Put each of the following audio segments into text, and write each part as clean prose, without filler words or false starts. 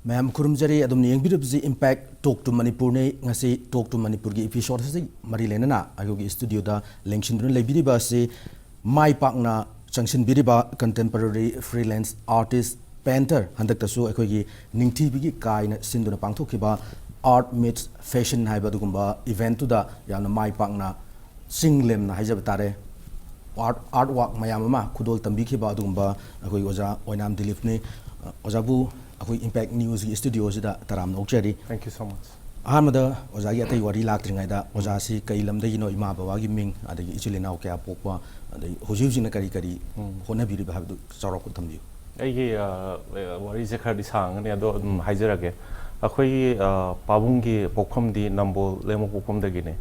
Ma'am Kurumjari adum ni yengbi rubzi impact talk to Manipur ne ngasi talk to Manipur gi episode se mari lena na ayogi studio da lengshin dun lebiri ba se mai pakna changsin biriba contemporary freelance artist painter handak tasu akoi gi ningthi bi gi kaina sinduna pangthok ba art meets fashion haiba dugumba event tu da yana mai pakna singlem na haijab tare art work mayam ma khudol tambi ki ba dugumba akoi oja oinam dilip ne ojabu akoi impact news gi studio sida taram nokchari. Thank you so much. Ahamada oja gi atai wari laktringai da oja si kai lamda gi no ima bawa gi ming adagi ichilena o kya pokwa adai hoji jina kari kari hona biri ba habdu charo ko thambi ai wari je khadi sang ne ado haijara ge akoi pabung gi pokpham di nambol lemo pokpham da gi ne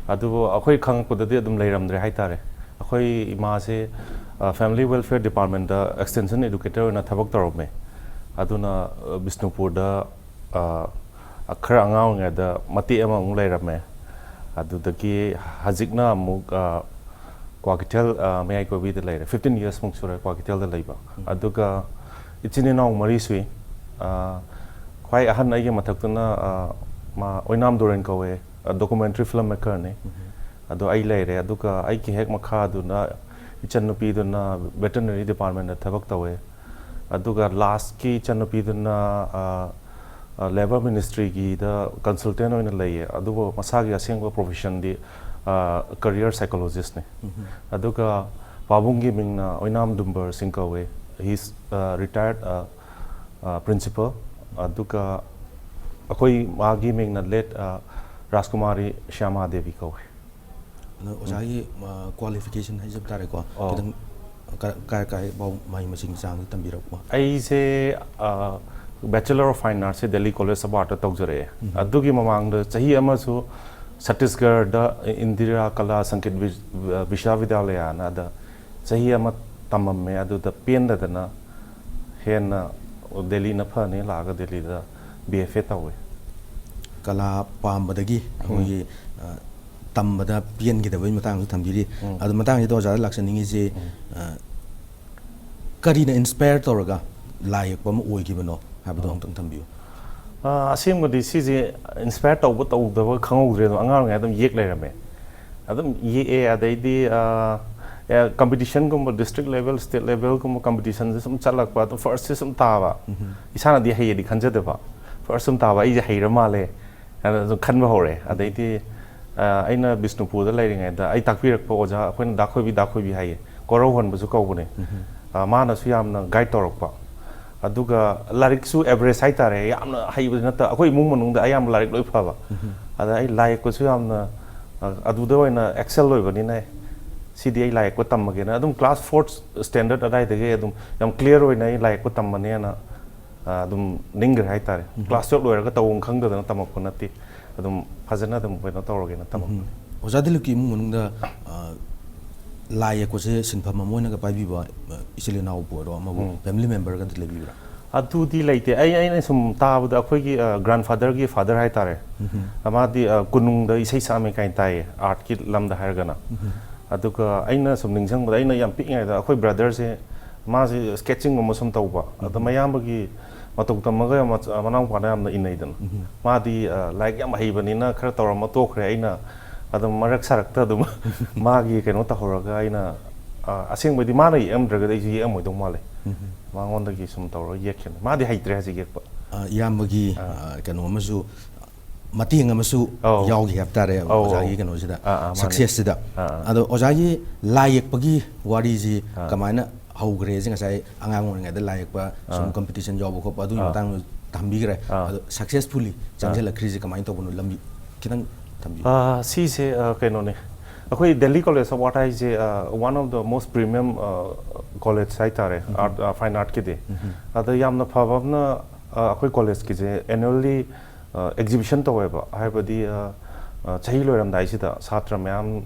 adu akoi khang ko da de adum leiram dre hai tare akoi ima se family welfare department da extension educator na thabak tarome aduna Bisnupur da akhara angau nga da mati ama ung leirame adu da ki hajikna muk Kwakitel may I go with the later 15 years mung sura Kwakitel da leiba aduga ichine na mari sui khwai ahan ai ge mathak na ma oinam doren ko we documentary filmmaker ne adu ai leire aduga ai ki hek makha adu na ichannupi du na veterinary department da thabak tawe aduga last ki ichannupi du na labor ministry gi da consultant oina leiye adugo masagi asengwa profession di career psychologist ne aduga pabungi mingna oinam dumber singkawe he's retired principal aduga akoi magi mingna late Raskumari Shyama Devi kawe ojagi qualification hai jab tare ko kidan kai bau mai masing sang tambira ko ai se Bachelor of Fine Arts Delhi College sabata tawjare adugi mamang da chahi ama su Chhattisgarh da Indira Kala Sankit Vishwavidyalaya na da chahi ama tamamme adu da pen da na hen Delhi na phane laga Delhi da BFA tawe kala pambadagi hoyi tambada pen gi da bai matang thambiri adu matang do ja laksaningi je karina inspire toraga layak pam oi gi bano habdo hong tang thambiu asim godi si je inspire tawba tawdaba khangogre angar ngai adum yek leirame adum ye adai di competition gum district level state level gum competition sum chalak pa first sum tawa isana di hayi di khanjade ba first sum tawa I je hayra male adu khanba hore adai di aina Bisnupur da leiringai da ai takpirak pa oja khoin dakhoi bi hayi korau hon bu ko bune mana su yamna guide torok pa aduga larik su average hai tare yamna haibu nata akoi mung manung da ayam larik loi phaba ada ai laik ko su yamna adu da oina excel loi bani nai cdi laik ko tam ge na adum class 4 standard adai de ge adum yam clear oina ai laik ko tam mane na adum ninger hai tare class 12 loi ga tawung khang da na tam ko nati adum phajana dum ko na tawro ge na tam ojadil ki mung manung da lai ko se sinpha mamona ga pai ba isile naw bo ro ma family member ga dile bi ra adu di laite ai sum ta bu akhoi gi grandfather gi father hai tare ama di kunung da isai sa me kai tai art ki lam da har gana adu ka aina sum ningsang ba aina yam pi ngai da akhoi brother se ma se sketching mo sum tau ba adu mayam gi matuk tam ga manang pa na am na inai dan ma di like yam hai ba ni na khar tor ma to khre aina adum marak sarak ta dum magi keno ta horaga aina aseng badi mana yam draga dai ji am modong male ma ngon da gi sum tawro yekchen ma di haitre ha ji gek pa yam gi keno masu mati nga masu yaw gi hap tare oja gi keno sida success sida ado oja gi layak pagi wari ji kamaina hauгре ji ngasai angang ngai da layak pa sum competition job ko pa du matang tambi gre successfully changjela khri ji kamain to bunu lambi kitang si se keno ne akoi Delhi College of Art is one of the most premium college sai tare art fine art ki de ada yamna phabamna akoi college ki je annually exhibition to weba haibadi chahi loiram dai sida satra mayam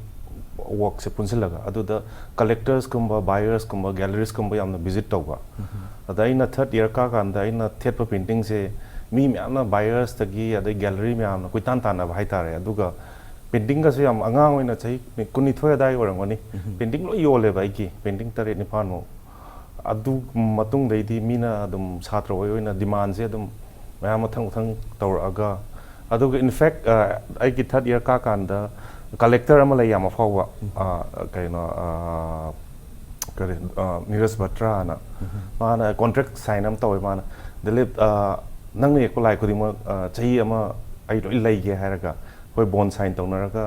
work se punsilaga adu da collectors kumba buyers kumba galleries kumba yamna visit tawba ada ina third year ka kan da ina theatre painting se mi myamna buyers tagi ada gallery myamna kuitan tana ba haitare aduga painting ga se am angang oina chai kuni thoya dai orangoni painting lo yole ba ki painting tare ni phano adu matung dei di mina adum satra oina demand se adum ꯃꯌꯥꯝ ꯃꯊꯪ ꯇꯧꯔꯛꯑꯒ ꯑꯗꯨꯒ ꯏꯟꯐꯦꯛ ꯑꯩꯒꯤ ꯊꯥꯔꯠ year ꯀꯥꯀꯥꯟꯗ collector ꯑꯃ ꯂꯩ ꯌꯥꯝ ꯑꯐꯥꯎꯕ ꯀꯩꯅꯣ ꯀꯔꯤ ꯅꯤꯔꯖ ꯕꯇ꯭ꯔꯥꯅ ꯃꯥꯅ ꯀꯣꯟꯇ꯭ꯔꯦꯛ ꯁꯥꯏꯟ ꯑꯃ ꯇꯧꯋꯦ ꯃꯥꯅ ꯗꯤꯂꯤꯞ ꯅꯪꯅ ꯌꯦꯛꯄ ꯂꯥꯏ ꯈꯨꯗꯤꯡꯃꯛ ꯆꯍꯤ ꯑꯃ ꯑꯩ ꯂꯣꯏ ꯂꯩꯒꯦ ꯍꯥꯏꯔꯒ ꯑꯩꯈꯣꯏ ꯕꯣꯟ ꯁꯥꯏꯟ ꯇꯧꯅꯔꯒ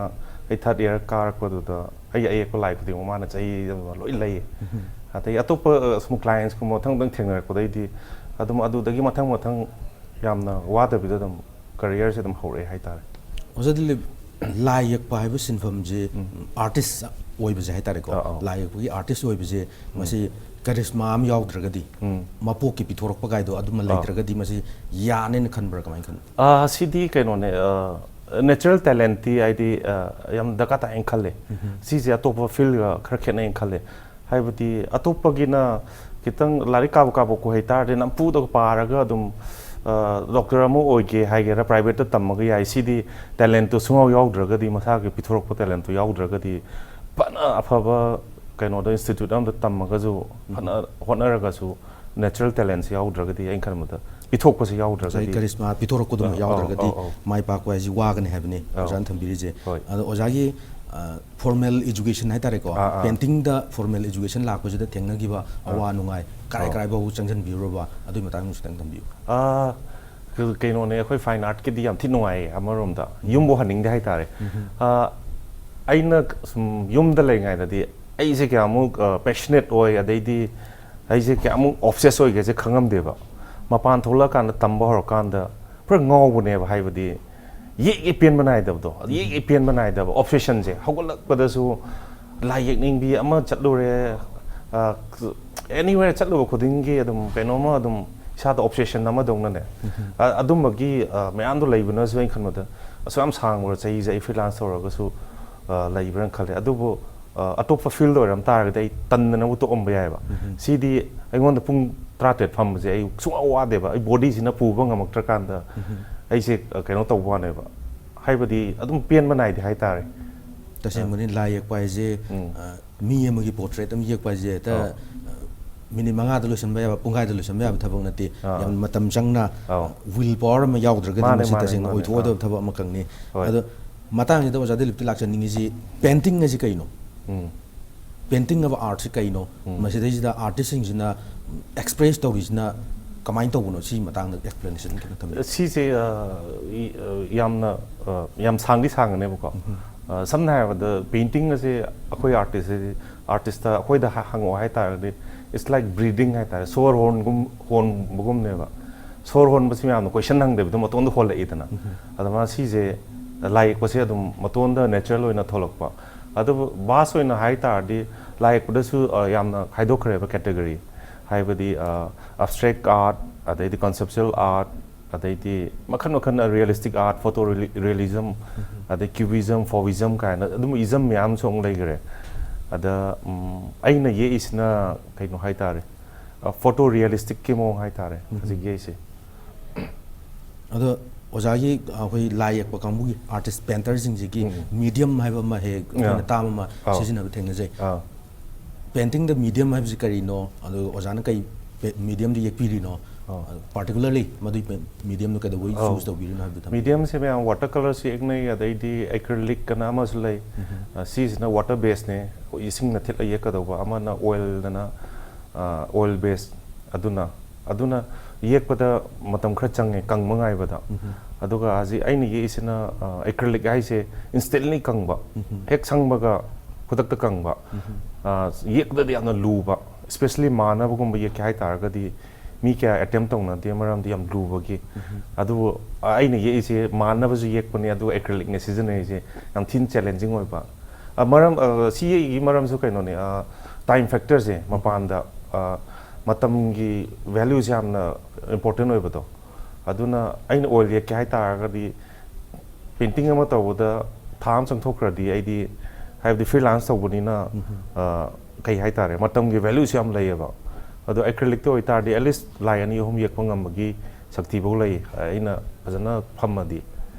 ꯑꯩ ꯊꯥꯔꯠ ꯏꯌꯔ ꯀꯥꯔꯛꯄꯗꯨꯗ ꯑꯩ ꯑꯌꯦꯛꯄ ꯂꯥꯏ ꯈꯨꯗꯤꯡꯃꯛ ꯃꯥꯅ ꯆꯍꯤ ꯑꯃ ꯂꯣꯏ ꯂꯩꯌꯦ ꯑꯗꯩ ꯑꯇꯣꯞꯄ ꯁꯨꯝ ꯀ꯭ꯂꯥꯏꯟꯁꯀꯨꯝꯕ ꯃꯊꯪ ꯊꯦꯡꯅꯔꯛꯄꯗꯩꯗꯤ ꯑꯗꯨꯝ ꯑꯗꯨꯗꯒꯤ ꯃꯊꯪ ꯌꯥꯝꯅ ꯋꯥꯗꯕꯤꯗ ꯑꯗꯨꯝ ꯀꯔꯤꯌꯔꯁꯦ ꯑꯗꯨꯝ ꯍꯧꯔꯛꯑꯦ ꯍꯥꯏꯇꯥꯔꯦ ꯑꯣꯖꯥ ꯗꯤꯂꯤꯞ ꯂꯥꯏ ꯌꯦꯛꯄ ꯍꯥꯏꯕ ꯁꯤꯟꯐꯝꯁꯦ ꯑꯥꯔꯇꯤꯁ ꯑꯣꯏꯕꯁꯦ ꯍꯥꯏꯇꯥꯔꯦꯀꯣ ꯂꯥꯏ ꯌꯦꯛꯄꯒꯤ ꯑꯥꯔꯇꯤꯁ ꯑꯣꯏꯕꯁꯦ ꯃꯁꯤ ꯀꯔꯤꯁꯃꯥ ꯑꯃ ꯌꯥꯎꯗ꯭ꯔꯒꯗꯤ ꯃꯄꯣꯛꯀꯤ ꯄꯤꯊꯣꯔꯛꯄ ꯒꯥꯏꯗꯣ ꯑꯗꯨꯃ ꯂꯩꯇ꯭ꯔꯒꯗꯤ ꯃꯁꯤ ꯌꯥꯅꯦꯅ ꯈꯟꯕ꯭ꯔꯥ ꯀꯃꯥꯏꯅ ꯈꯟꯕ꯭ꯔꯥ ꯁꯤꯗꯤ ꯀꯩꯅꯣꯅꯦ ꯅꯦꯆꯔꯦꯜ ꯇꯦꯂꯦꯟꯇꯤ ꯍꯥꯏꯗꯤ ꯌꯥꯝ ꯗꯔꯀꯥꯔ ꯇꯥꯏꯅ ꯈꯜꯂꯦ ꯁꯤꯁꯦ ꯑꯇꯣꯞꯄ ꯐꯤꯜꯒ ꯈꯔ ꯈꯦꯠꯅꯩꯅ ꯈꯜꯂꯦ ꯍꯥꯏꯕꯗꯤ ꯑꯇꯣꯞꯄꯒꯤꯅ ꯈꯤꯇꯪ ꯂꯥꯏꯔꯤꯛ ꯀꯥꯕ ꯍꯩꯇꯥꯔꯗꯤ ꯅꯝꯐꯨꯗꯒ ꯄꯥꯔꯒ ꯑꯗꯨꯝ ꯗꯣꯛꯇꯔ ꯑꯃ ꯑꯣꯏꯒꯦ ꯍꯥꯏꯒꯦꯔꯥ ꯄ꯭ꯔꯥꯏꯚꯦꯠꯇ ꯇꯝꯃꯒ ꯌꯥꯏ ꯁꯤꯗꯤ ꯇꯦꯂꯦꯟꯇꯨ ꯁꯨꯡꯌꯥꯎ ꯌꯥꯎꯗ꯭ꯔꯒꯗꯤ ꯃꯁꯥꯒꯤ ꯄꯤꯊꯣꯔꯛꯄ ꯇꯦꯂꯦꯟꯇꯨ ꯌꯥꯎꯗ꯭ꯔꯒꯗꯤ ꯐꯅ ꯑꯐꯕ ꯀꯩꯅꯣꯗ ꯏꯟꯁꯇꯤꯇ꯭ꯌꯨꯠ ꯑꯃꯗ ꯇꯝꯃꯒꯁꯨ ꯐꯅ ꯍꯣꯠꯅꯔꯒꯁꯨ ꯅꯦꯆꯔꯦꯜ ꯇꯦꯂꯦꯟꯁꯤ ꯌꯥꯎꯗ꯭ꯔꯒꯗꯤ ꯑꯩꯅ ꯈꯟꯕꯗ ꯄꯤꯊꯣꯛꯄꯁꯤ ꯌꯥꯎꯗ꯭ꯔꯒꯗꯤ ꯀꯔꯤꯁꯃꯥ ꯄꯤꯊꯣꯔꯛꯄꯗꯨꯃ ꯌꯥꯎꯗ꯭ꯔꯒꯗꯤ ꯃꯥꯏ ꯄꯥꯛꯄ ꯍꯥꯏꯁꯤ ꯋꯥꯒꯅꯤ ꯍꯥꯏꯕꯅꯤ ꯑꯣꯖꯥꯅ ꯊꯝꯕꯤꯔꯤꯁꯦ ꯑꯗꯣ ꯑꯣꯖꯥꯒꯤ ꯐꯣꯔꯃꯦꯜ ꯏꯖꯨꯀꯦꯁꯟ ꯍꯥꯏꯇꯥꯔꯦꯀோ ꯄꯦꯟꯇꯤꯡꯗ ꯐꯣꯔꯃꯦꯜ ꯏꯖꯨꯀꯦꯁꯟ ꯂꯥꯛꯄꯁꯤꯗ ꯊꯦꯡꯅꯈꯤꯕ ꯑꯋꯥ ꯅꯨꯡꯉꯥꯏ ꯀꯔꯥꯏ ꯐꯥꯎꯕ ꯆꯪꯁꯤꯟꯕꯤꯔꯨꯔꯕ ꯑꯗꯨꯒꯤ ꯃꯇꯥꯡꯗ ꯈꯤꯇꯪ ꯊꯝꯕꯤꯌꯨ ꯀꯩꯅꯣꯅꯦ ꯑꯩꯈꯣꯏ ꯐꯥꯏꯟ ꯑꯥꯔꯠꯀꯤꯗꯤ ꯌꯥꯝ ꯊꯤ ꯅꯨꯡꯉꯥꯏꯌꯦ ꯑꯃꯔꯣꯝꯗ ꯌꯨꯝꯕꯨ ꯍꯟꯅꯤꯡꯗꯦ ꯍꯥꯏꯇꯥꯔꯦ ꯑꯩꯅ ꯁꯨꯝ ꯌꯨꯝꯗ ꯂꯩꯔꯤꯉꯩꯗꯗꯤ ꯑꯩꯁꯦ ꯀꯌꯥꯃꯨꯛ ꯄꯦꯁꯅꯦꯠ ꯑꯣꯏ ꯑꯗꯩꯗꯤ ꯑꯩꯁꯦ ꯀꯌꯥꯃꯨꯛ ꯑꯣꯞꯁꯦꯁ ꯑꯣꯏꯒꯦꯁꯦ ꯈꯪꯉꯝꯗꯦꯕ ꯃꯄꯥꯟ ꯊꯣꯛꯂꯛꯑꯀꯥꯟꯗ ꯇꯝꯕ ꯍꯧꯔꯀꯥꯟꯗ ꯄꯨꯔꯥ ꯉꯥꯎꯕꯅꯦꯕ ꯍꯥꯏꯕꯗꯤ ꯌꯦꯛ ꯄꯦꯟꯕ ꯅꯥꯏꯗꯕꯗꯣ ꯌꯦꯛ ꯄꯦꯟꯕ ꯅꯥꯏꯗꯕ ꯑꯣꯞꯁꯦꯁꯟꯁꯦ ꯍꯧꯒꯠꯂꯛꯄꯗꯁꯨ ꯂꯥꯏ ꯌꯦꯛꯅꯤꯡꯕꯤ ꯑꯃ ꯆꯠꯂꯨꯔꯦ ꯑꯦꯅꯤꯋꯦꯔ ꯆꯠꯂꯨꯕ ꯈꯨꯗꯤꯡꯒꯤ ꯑꯗꯨꯝ ꯀꯩꯅꯣꯝꯃ ꯑꯗꯨꯝ ꯏꯁꯥꯗ ꯑꯣꯞꯁꯦꯁꯟ ꯑꯃꯗꯧꯅꯅꯦ ꯑꯗꯨꯝꯕꯒꯤ ꯃꯌꯥꯝꯗꯣ ꯂꯩꯕꯅꯁꯨ ꯑꯩꯅ ꯈꯟꯕꯗ ꯑꯁꯨꯛ ꯌꯥꯝ ꯁꯥꯡꯕ ꯆꯍꯤꯁꯦ ꯑꯩ ꯐ꯭ꯔꯤꯂꯥꯟꯁ ꯇꯧꯔꯒꯁꯨ ꯂꯩꯕ꯭ꯔꯥꯅ ꯈꯜꯂꯦ ꯑꯗꯨꯕꯨ ꯑꯇꯣꯞꯄ ꯐꯤꯜꯗ ꯑꯣꯏꯔꯝ ꯇꯥꯔꯒꯗꯤ ꯑꯩ ꯇꯟꯗꯅꯕꯨ ꯇꯣꯛꯑꯝꯕ ꯌꯥꯏꯕ ꯁꯤꯗꯤ ꯑꯩꯉꯣꯟꯗ ꯄꯨꯡ 13 ꯐꯝꯕꯁꯦ ꯑꯩ ꯁꯨꯡꯋꯥ ꯋꯥꯗꯦꯕ ꯑꯩ ꯕꯣꯗꯤꯁꯤꯅ ꯄꯨꯕ ꯉꯝꯃꯛꯇ꯭ꯔꯀꯥꯟꯗ ꯑꯩꯁꯦ ꯀꯩꯅꯣ ꯇꯧꯕ ꯋꯥꯅꯦꯕ ꯍꯥꯏꯕꯗꯤ ꯑꯗꯨꯝ ꯄꯦꯟꯕ ꯅꯥꯏꯗꯦ ꯍꯥꯏꯇꯥꯔꯦ ꯇꯁꯦꯡꯕꯅꯤ ꯂꯥꯏ ꯌꯦꯛꯄ ꯍꯥꯏꯁꯦ ꯃꯤ ꯑꯃꯒꯤ ꯄꯣꯔꯇ꯭ꯔꯦꯠ ꯑꯃ ꯌꯦꯛꯄ ꯍꯥꯏꯁꯦ ꯍꯦꯛꯇ ꯃꯤꯅꯤꯠ 5ꯗ ꯂꯣꯏꯁꯤꯟꯕ ꯌꯥꯕ ꯄꯨꯡꯈꯥꯏꯗ ꯂꯣꯏꯁꯤꯟꯕ ꯌꯥꯕ ꯊꯕꯛ ꯅꯠꯇꯦ ꯌꯥꯝ ꯃꯇꯝ ꯆꯪꯅ ꯋꯤꯜ ꯄꯋꯥꯔ ꯑꯃ ꯌꯥꯎꯗ꯭ꯔꯒꯗꯤ ꯃꯁꯤ ꯇꯁꯦꯡꯅ ꯑꯣꯏꯊꯣꯛꯑꯣꯏꯗꯕ ꯊꯕꯛ ꯑꯃꯈꯛꯅꯤ ꯑꯗꯣ ꯃꯇꯥꯡꯁꯤꯗ ꯑꯣꯖꯥ ꯗꯤꯂꯤꯞꯇ ꯂꯥꯛꯆꯅꯤꯡꯉꯤꯁꯤ ꯄꯦꯟꯇꯤꯡ ꯑꯁꯤ ꯀꯩꯅꯣ ꯄꯦꯟꯇꯤꯡ ꯑꯕ ꯑꯥꯔꯠꯁꯤ ꯀꯩꯅꯣ ꯃꯁꯤꯗꯩꯁꯤꯗ ꯑꯥꯔꯇꯤꯁꯁꯤꯡꯁꯤꯅ ꯑꯦꯛꯁꯄ꯭ꯔꯦꯁ ꯇꯧꯔꯤꯁꯤꯅ ꯀꯃꯥꯏꯅ ꯇꯧꯕꯅꯣ ꯁꯤ ꯃꯇꯥꯡꯗ ꯑꯦꯛꯁꯄ꯭ꯂꯦꯅꯦꯁꯟ ꯈꯤꯇꯪ ꯊꯝꯕꯤꯌꯨ ꯁꯤꯁꯦ ꯌꯥꯝ ꯁꯥꯡꯗꯤ ꯁꯥꯡꯒꯅꯦꯕꯀꯣ ꯁꯝꯅ ꯍꯥꯏꯔꯕꯗ ꯄꯦꯟꯇꯤꯡ ꯑꯁꯦ ꯑꯩꯈꯣꯏ ꯑꯥꯔꯇꯤꯁꯇ ꯑꯩꯈꯣꯏꯗ ꯍꯪꯉꯛꯑꯣ ꯍꯥꯏꯇꯥꯔꯒꯗꯤ ꯏꯠꯁ ꯂꯥꯏꯛ ꯕ꯭ꯔꯤꯗꯤꯡ ꯍꯥꯏꯇꯥꯔꯦ ꯁꯣꯔ ꯍꯣꯟꯕꯒꯨꯝꯅꯦꯕ ꯁꯣꯔ ꯍꯣꯟꯕꯁꯤ ꯃꯌꯥꯝꯅ ꯀꯣꯏꯁꯟ ꯍꯪꯗꯕꯤꯗ ꯃꯇꯣꯟꯗ ꯍꯣꯜꯂꯛꯏꯗꯅ ꯑꯗꯨꯃꯥꯏꯅ ꯁꯤꯁꯦ ꯂꯥꯏ ꯌꯦꯛꯄꯁꯦ ꯑꯗꯨꯝ ꯃꯇꯣꯟꯗ ꯅꯦꯆꯔꯦꯜ ꯑꯣꯏꯅ ꯊꯣꯛꯂꯛꯄ ꯑꯗꯨꯕꯨ ꯕꯥꯁ ꯑꯣꯏꯅ ꯍꯥꯏ ꯇꯥꯔꯗꯤ ꯂꯥꯏ ꯌꯦꯛꯄꯗꯁꯨ ꯌꯥꯝꯅ ꯈꯥꯏꯗꯣꯛꯈ꯭ꯔꯦꯕ ꯀꯦꯇꯦꯒꯣꯔꯤ ꯍꯥꯏꯕꯗꯤ ꯑꯕꯁꯇ꯭ꯔꯦꯛ ꯑꯥꯔꯠ ꯑꯗꯩꯗꯤ ꯀꯟꯁꯦꯞꯆꯨꯋꯦꯜ ꯑꯥꯔꯠ ꯑꯗꯩꯗꯤ ꯃꯈꯟ ꯔꯤꯌꯦꯂꯤꯁꯇꯤक आर्ट फोटो रियलिज्म अदे क्यूबिज्म फॉविज्म कायना अदुम इज्म म्याम सोंग लेगरे अदा अइना ये इसना कइनो हाय तारे फोटो रियलिस्टिक के मो हाय तारे हजिक ये से अदो ओजागी अखोई लाई yakpa kangbugi artist painter singji medium haiba ma he na tama ma sijina thengna jai painting the medium haiba kari no ado ojana kai medium di yakpiri no particularly madu medium no kada we choose the video na bitam medium se me watercolor se ek nei adai di acrylic kana mas lai si na water based ne ising na thil ye kada ba ama na oil na oil based aduna yekpada matam khra change kang mangai bada aduga aji aini ye isina acrylic ai se instantly kangba hek sangbaga khudakta kangba yekda di amna luba especially mana bugum ye kai taragadi mi kya attempt tongna de maram di am lubagi adu aini ye ise mana bazu yekpani adu acrylic ne season ne je yam thin challenging oi ba maram si ye maram su kaino ne time factor je mapanda matamgi values yamna important oi bado aduna aina oil ye kai taragadi painting ama tawda tham changthokradi aidi have the freelance tawbunina kai hai tare matamgi values yam layeba ado acrylic to itardi at least line ani hom yekpa ngamagi sakti bo lai aina fajana phamadi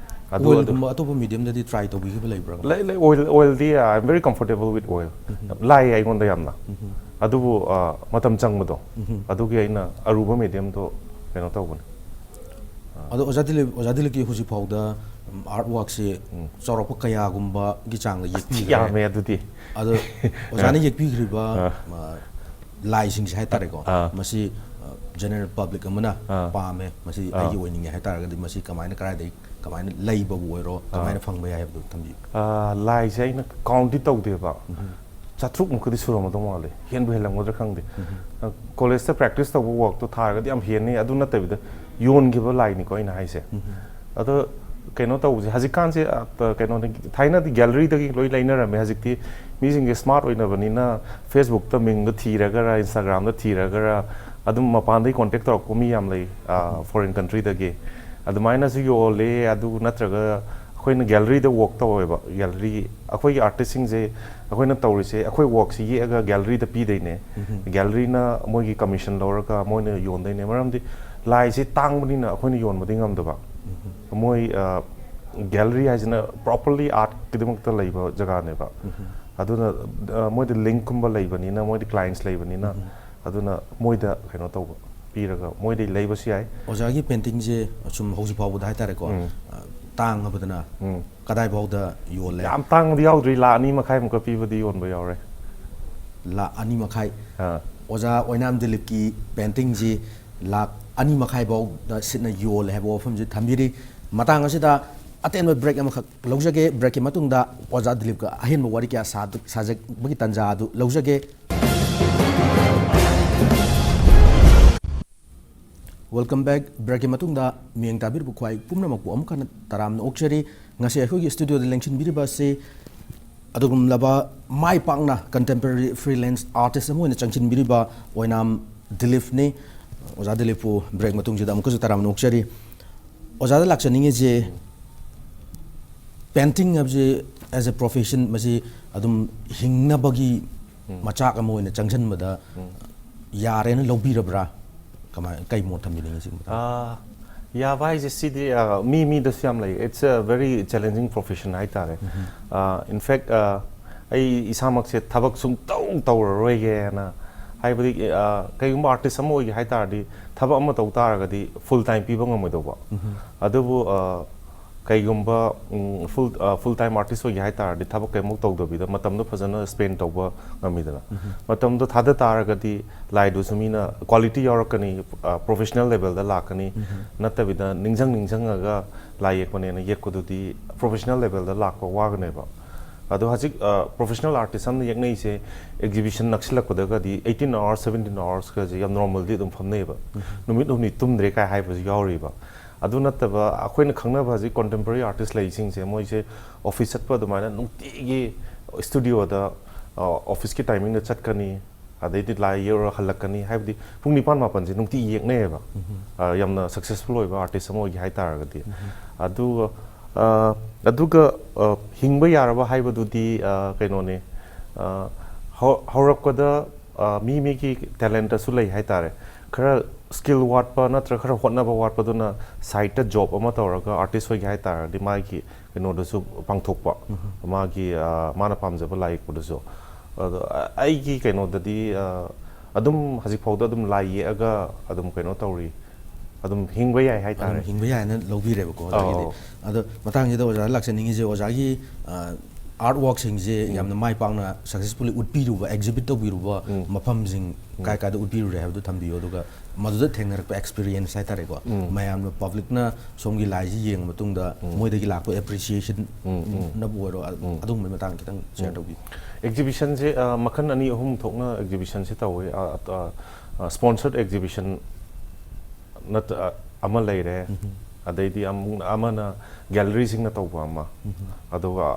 ado atopa medium da di try to bi lay bra lai oil di I'm very comfortable with oil lai ai gonda yamna adu matam changmado adu gi aina aruba medium to keno tawbun ꯑꯗꯣ ꯑꯣꯖꯥ ꯗꯤꯂꯤꯞꯀꯤ ꯍꯧꯖꯤꯛ ꯐꯥꯎꯗ art ꯋꯥꯔꯛꯁꯦ ꯆꯥꯎꯔꯛꯄ ꯀꯌꯥꯒꯨꯝꯕꯒꯤ ꯆꯥꯡꯗ ꯌꯦꯛꯄꯤꯈ꯭ꯔꯦ ꯌꯥꯝꯃꯦ ꯑꯗꯨꯗꯤ ꯑꯗꯣ ꯑꯣꯖꯥꯅ ꯌꯦꯛꯄꯤꯈ꯭ꯔꯤꯕ ꯂꯥꯏꯁꯤꯡꯁꯦ ꯍꯥꯏꯇꯥꯔꯦꯀꯣ ꯃꯁꯤ ꯖꯦꯅꯔꯦꯜ ꯄꯕ꯭ꯂꯤꯛ ꯑꯃꯅ ꯄꯥꯝꯃꯦ ꯃꯁꯤ ꯑꯩꯒꯤ ꯑꯣꯏꯅꯤꯡꯉꯦ ꯍꯥꯏꯇꯥꯔꯒꯗꯤ ꯃꯁꯤ ꯀꯗꯥꯏꯗꯒꯤ ꯀꯃꯥꯏꯅ ꯂꯩꯕꯕꯨ ꯑꯣꯏꯔꯣ ꯀꯃꯥꯏꯅ ꯐꯪꯕ ꯌꯥꯏ ꯍꯥꯏꯕꯗꯨ ꯊꯝꯕꯤꯌꯨ ꯂꯥꯏꯁꯦ ꯑꯩꯅ ꯀꯥꯎꯟꯇꯤ ꯇꯧꯗꯦꯕ ꯆꯥꯇ꯭ꯔꯨꯛꯃꯨꯛꯀꯗꯤ ꯁꯨꯔꯝꯒꯗꯧ ꯃꯥꯜꯂꯦ ꯍꯦꯟꯕꯨ ꯍꯦꯜꯂꯝꯒꯗ꯭ꯔꯥ ꯈꯪꯗꯦ ꯀꯣꯂꯦꯖꯇ ꯄ꯭ꯔꯦꯛꯇꯤꯁ ꯇꯧꯕ ꯋꯥꯔꯛꯇꯣ ꯊꯥꯔꯒꯗꯤ ꯌꯥꯝ ꯍꯦꯟꯅꯤ ꯑꯗꯨ ꯅꯠꯇꯕꯤꯗ ꯌꯣꯟꯈꯤꯕ ꯂꯥꯏꯅꯤꯀꯣ ꯑꯩꯅ ꯍꯥꯏꯁꯦ ꯑꯗꯣ ꯀꯩꯅꯣ ꯇꯧꯕꯁꯦ ꯍꯧꯖꯤꯛꯀꯥꯟꯁꯦ ꯀꯩꯅꯣꯗ ꯊꯥꯏꯅꯗꯤ ꯒꯦꯂꯔꯤꯗꯒꯤ ꯂꯣꯏ ꯂꯩꯅꯔꯝꯃꯦ ꯍꯧꯖꯤꯛꯇꯤ ꯃꯤꯁꯤꯡꯁꯦ ꯁ꯭ꯃꯥꯔꯠ ꯑꯣꯏꯅꯕꯅꯤꯅ ꯐꯦꯁꯕꯨꯛꯇ ꯃꯤꯡꯗꯣ ꯊꯤꯔꯒꯔ ꯏꯟꯁꯇꯥꯒ꯭ꯔꯥꯝꯗ ꯊꯤꯔꯒꯔ ꯑꯗꯨꯝ ꯃꯄꯥꯟꯗꯒꯤ ꯀꯣꯟꯇꯦꯛ ꯇꯧꯔꯛꯄ ꯃꯤ ꯌꯥꯝ ꯂꯩ ꯐꯣꯔꯦꯟ ꯀꯟꯇ꯭ꯔꯤꯗꯒꯤ ꯑꯗꯨꯃꯥꯏꯅꯁꯨ ꯌꯣꯜꯂꯦ ꯑꯗꯨ ꯅꯠꯇ꯭ꯔꯒ ꯑꯩꯈꯣꯏꯅ ꯒꯦꯂꯔꯤꯗ ꯋꯥꯛ ꯇꯧꯋꯦꯕ ꯒꯦꯂꯔꯤ ꯑꯩꯈꯣꯏꯒꯤ ꯑꯥꯔꯇꯤꯁꯁꯤꯡꯁꯦ ꯑꯩꯈꯣꯏꯅ ꯇꯧꯔꯤꯁꯦ ꯑꯩꯈꯣꯏ ꯋꯥꯛꯁꯤ ꯌꯦꯛꯑꯒ ꯒꯦꯂꯔꯤꯗ ꯄꯤꯗꯣꯏꯅꯦ ꯒꯦꯂꯔꯤꯅ ꯃꯣꯏꯒꯤ ꯀꯃꯤꯁꯟ ꯂꯧꯔꯒ ꯃꯣꯏꯅ ꯌꯣꯟꯗꯣꯏꯅꯦ ꯃꯔꯝꯗꯤ ꯂꯥꯏꯁꯦ ꯇꯥꯡꯕꯅꯤꯅ ꯑꯩꯈꯣꯏꯅ ꯌꯣꯟꯕꯗꯤ ꯉꯝꯗꯕ ꯃꯣꯏ ꯒꯦꯂꯔꯤ ꯍꯥꯏꯁꯤꯅ ꯄ꯭ꯔꯣꯄꯔꯂꯤ ꯑꯥꯔꯠꯀꯤꯗꯃꯛꯇ ꯂꯩꯕ ꯖꯒꯥꯅꯦꯕ ꯑꯗꯨꯅ ꯃꯣꯏꯗ ꯂꯤꯡꯛꯀꯨꯝꯕ ꯂꯩꯕꯅꯤꯅ ꯃꯣꯏꯗ ꯀ꯭ꯂꯥꯏꯟꯁ ꯂꯩꯕꯅꯤꯅ ꯑꯗꯨꯅ ꯃꯣꯏꯗ ꯀꯩꯅꯣ ꯇꯧꯕ ꯄꯤꯔꯒ ꯃꯣꯏꯗꯩ ꯂꯩꯕꯁꯨ ꯌꯥꯏ ꯑꯣꯖꯥꯒꯤ ꯄꯦꯟꯇꯤꯡꯁꯦ ꯁꯨꯝ ꯍꯧꯖꯤꯛ ꯐꯥꯎꯕꯗ ꯍꯥꯏꯇꯥꯔꯦꯀꯣ ꯇꯥꯡꯉꯕꯗꯅ ꯀꯗꯥꯏ ꯐꯥꯎꯗ ꯌꯣꯜꯂꯦ ꯌꯥꯝ ꯇꯥꯡꯕꯗꯤ ꯌꯥꯎꯗ꯭ꯔꯤ ꯂꯥꯈ 2.5 ꯄꯤꯕꯗꯤ ꯌꯣꯟꯕ ꯌꯥꯎꯔꯦ ꯂꯥꯈ 2.5 ꯑꯣꯖꯥ ꯑꯣꯏꯅꯥꯝ ꯗꯤꯂꯤꯞꯀꯤ ꯄꯦꯟꯇꯤꯡꯁꯤ ꯂꯥꯈ 2.5 ꯐꯥꯎꯗ ꯁꯤꯠꯅ ꯌꯣꯜꯂꯦ ꯍꯥꯏꯕ ꯋꯥꯐꯝꯁꯤ ꯊꯝꯕꯤꯔꯤ ꯃꯇꯥꯡ ꯑꯁꯤꯗ ꯑꯇꯦꯟꯕ ꯕ꯭ꯔꯦꯛ ꯑꯃꯈꯛ ꯂꯧꯖꯒꯦ ꯕ꯭ꯔꯦꯛꯀꯤ ꯃꯇꯨꯡꯗ ꯑꯣꯖꯥ ꯗꯤꯂꯤꯞꯀ ꯑꯍꯦꯟꯕ ꯋꯥꯔꯤ ꯀꯌꯥ ꯁꯥꯖꯕꯒꯤ ꯇꯥꯟꯖꯥ ꯑꯗꯨ ꯂꯧꯖꯒꯦ ꯋꯦꯜꯀꯝ ꯕꯦꯛ ꯕ꯭ꯔꯦꯛꯀꯤ ꯃꯇꯨꯡꯗ ꯃꯤꯌꯦꯡ ꯇꯥꯕꯤꯔꯤꯕ ꯈ꯭ꯋꯥꯏ ꯄꯨꯝꯅꯃꯛꯄꯨ ꯑꯃꯨꯛ ꯍꯟꯅ ꯇꯔꯥꯝꯅ ꯑꯣꯛꯆꯔꯤ ꯉꯁꯤ ꯑꯩꯈꯣꯏꯒꯤ ꯁ꯭ꯇꯨꯗꯤꯑꯣꯗ ꯂꯦꯡꯁꯤꯟꯕꯤꯔꯤꯕ ꯑꯁꯤ ꯑꯗꯨꯒꯨꯝꯂꯕ ꯃꯥꯏ ꯄꯥꯛꯅ ꯀꯟꯇꯦꯝꯄꯔꯔꯤ ꯐ꯭ꯔꯤꯂꯦꯟꯁ ꯑꯥꯔꯇꯤꯁ ꯑꯃ ꯑꯣꯏꯅ ꯆꯪꯁꯤꯟꯕꯤꯔꯤꯕ ꯑꯣꯏꯅꯥꯝ ꯗꯤꯂꯤꯞꯅꯤ ꯑꯣꯖꯥ ꯗꯤꯂꯤꯞꯄꯨ ꯕ꯭ꯔꯦꯛ ꯃꯇꯨꯡꯁꯤꯗ ꯑꯃꯨꯛꯀꯁꯨ ꯇꯔꯥꯝꯅ ꯑꯣꯛꯆꯔꯤ ꯑꯣꯖꯥꯗ ꯂꯥꯛꯆꯅꯤꯡꯉꯤꯁꯦ ꯄꯦꯟꯇꯤꯡ ꯍꯥꯏꯕꯁꯤ ꯑꯦज ꯑꯦ ꯄ꯭ꯔꯣꯐꯦꯁꯟ ꯃꯁꯤ ꯑꯗꯨꯝ ꯍꯤꯡꯅꯕꯒꯤ ꯃꯆꯥꯛ ꯑꯃ ꯑꯣꯏꯅ ꯆꯪꯁꯤꯟꯕꯗ ꯌꯥꯔꯦꯅ ꯂꯧꯕꯤꯔꯕ꯭ꯔꯥ ꯀꯩ ꯃꯣꯠ ꯊꯝꯕꯤꯅꯤꯡꯉꯤ ꯁꯤꯒꯨꯝꯕ ꯌꯥꯕ ꯍꯥꯏꯁꯦ ꯁꯤꯗꯤ ꯃꯤꯗꯁꯨ ꯌꯥꯝ ꯂꯩ ꯏꯠꯁ ꯑ ꯚꯦꯔꯤ ꯆꯦꯂꯦꯟꯖꯤꯡ ꯄ꯭ꯔꯣꯐꯦꯁꯟ ꯍꯥꯏꯇꯥꯔꯦ ꯏꯟꯐꯦꯛ ꯑꯩ ꯏꯁꯥꯃꯛꯁꯦ ꯊꯕꯛ ꯁꯨꯡꯇꯧ ꯇꯧꯔꯔꯣꯏꯒꯦꯅ ꯍꯥꯏꯕꯗꯤ ꯀꯩꯒꯨꯝꯕ ꯑꯥꯔꯇꯤꯁ ꯑꯃ ꯑꯣꯏꯒꯦ ꯍꯥꯏ ꯇꯥꯔꯗꯤ ꯊꯕꯛ ꯑꯃ ꯇꯧ ꯇꯥꯔꯒꯗꯤ ꯐꯨꯜ ꯇꯥꯏꯝ ꯄꯤꯕ ꯉꯝꯃꯣꯏꯗꯧꯕ ꯑꯗꯨꯕꯨ ꯀꯩꯒꯨꯝꯕ ꯐꯨꯜ ꯇꯥꯏꯝ ꯑꯥꯔꯇꯤꯁ ꯑꯣꯏꯒꯦ ꯍꯥꯏ ꯇꯥꯔꯗꯤ ꯊꯕꯛ ꯀꯩꯃꯨꯛ ꯇꯧꯗꯕꯤꯗ ꯃꯇꯝꯗꯣ ꯐꯖꯅ ꯁ꯭ꯄꯦꯟ ꯇꯧꯕ ꯉꯝꯃꯤꯗꯅ ꯃꯇꯝꯗꯣ ꯊꯥꯗ ꯇꯥꯔꯒꯗꯤ ꯂꯥꯏꯗꯨꯁꯨ ꯃꯤꯅ क्वालिटी यावरकनी प्रोफेशनल लेवल दा लाकनी नत्तबिदा निंजंगा लाई येकपनेना येककुदुदी प्रोफेशनल लेवल दा लाकपा वागनेबा अदो हजिक प्रोफेशनल आर्टिस्ट हम येकनै से एग्जिबिशन नक्सिलकपदगदी 18 आवर्स 17 आवर्स का जे याम नॉर्मल दि दम फमनेबा नुमित हुमनि तुमद्रे काय हाइबस यावरिबा अदु नत्तबा अखोइना खंगनाबा हजिक कंटेम्पररी आर्टिस्ट लाइसिंग से मोइसे ऑफिस चटपा दुमाइना नुक्तिगी स्टूडियो दा ऑफिस की टाइमिंग दा चटकनी अदैदि लाई येर हलकनी हाइबदि पुंग 9-10 से नुक्ति येकनेबा यामना सक्सेसफुल ओइबा आर्टिस्ट अमा ओइगे हाइतारगदि अदु अदुगा हिंगबा यारबा हाइबदुदि कैनोने हौरकदा मी की टैलेंट असु लै हाइतारे खरा स्किल वाटपा नत्र खरा होटनाबा वाटपदुना साइट जॉब अमा तौरगा आर्टिस्ट ओइगे हाइतारदि मागी कैनोदसु पांगथोकपा मागी माना पामजबा लाइकपदसु अꯩꯒꯤ ꯀꯩꯅꯣꯗꯗꯤ ꯑꯗꯨꯝ ꯍꯧꯖꯤꯛ ꯐꯥꯎꯗ ꯑꯗꯨꯝ ꯂꯥꯏ ꯌꯦꯛꯑꯒ ꯑꯗꯨꯝ ꯀꯩꯅꯣ ꯇꯧꯔꯤ ꯑꯗꯨꯝ ꯍꯤꯡꯕ ꯌꯥꯏ ꯍꯥꯏꯇꯥꯔꯦ ꯍꯤꯡꯕ ꯌꯥꯏꯅ ꯂꯧꯕꯤꯔꯦꯕꯀꯣ ꯑꯣꯖꯥꯒꯤꯗꯤ ꯑꯗꯣ ꯃꯇꯥꯡꯁꯤꯗ ꯑꯣꯖꯥ ꯂꯥꯛꯆꯅꯤꯡꯉꯤꯁꯦ ꯑꯣꯖꯥꯒꯤ आर्ट वर्कसिंगसे यामना माइ पांगना सक्सेसफुली उटपीरुबा एग्जिबिट तौबिरुबा मफमसिंग काय कायदा उटपीरुरे हाबदु थंबियो अदुगा मदुदा थेंगनरक एक्सपीरियंस हाइतारेको मयामना पब्लिकना सोमगी लाइजि येंग मतुंगदा मोइदगी लाकपो एप्रिसिएशन न बोरो अदुम मतांग खितंग शेयर तौबि एग्जिबिशन से मखन अनि अहुम थोकना एग्जिबिशन से तौवे स्पॉन्सर्ड एग्जिबिशन नत अमा लैरे अदैदि अमना गैलरी सिंग न तौबा अमा अदुगा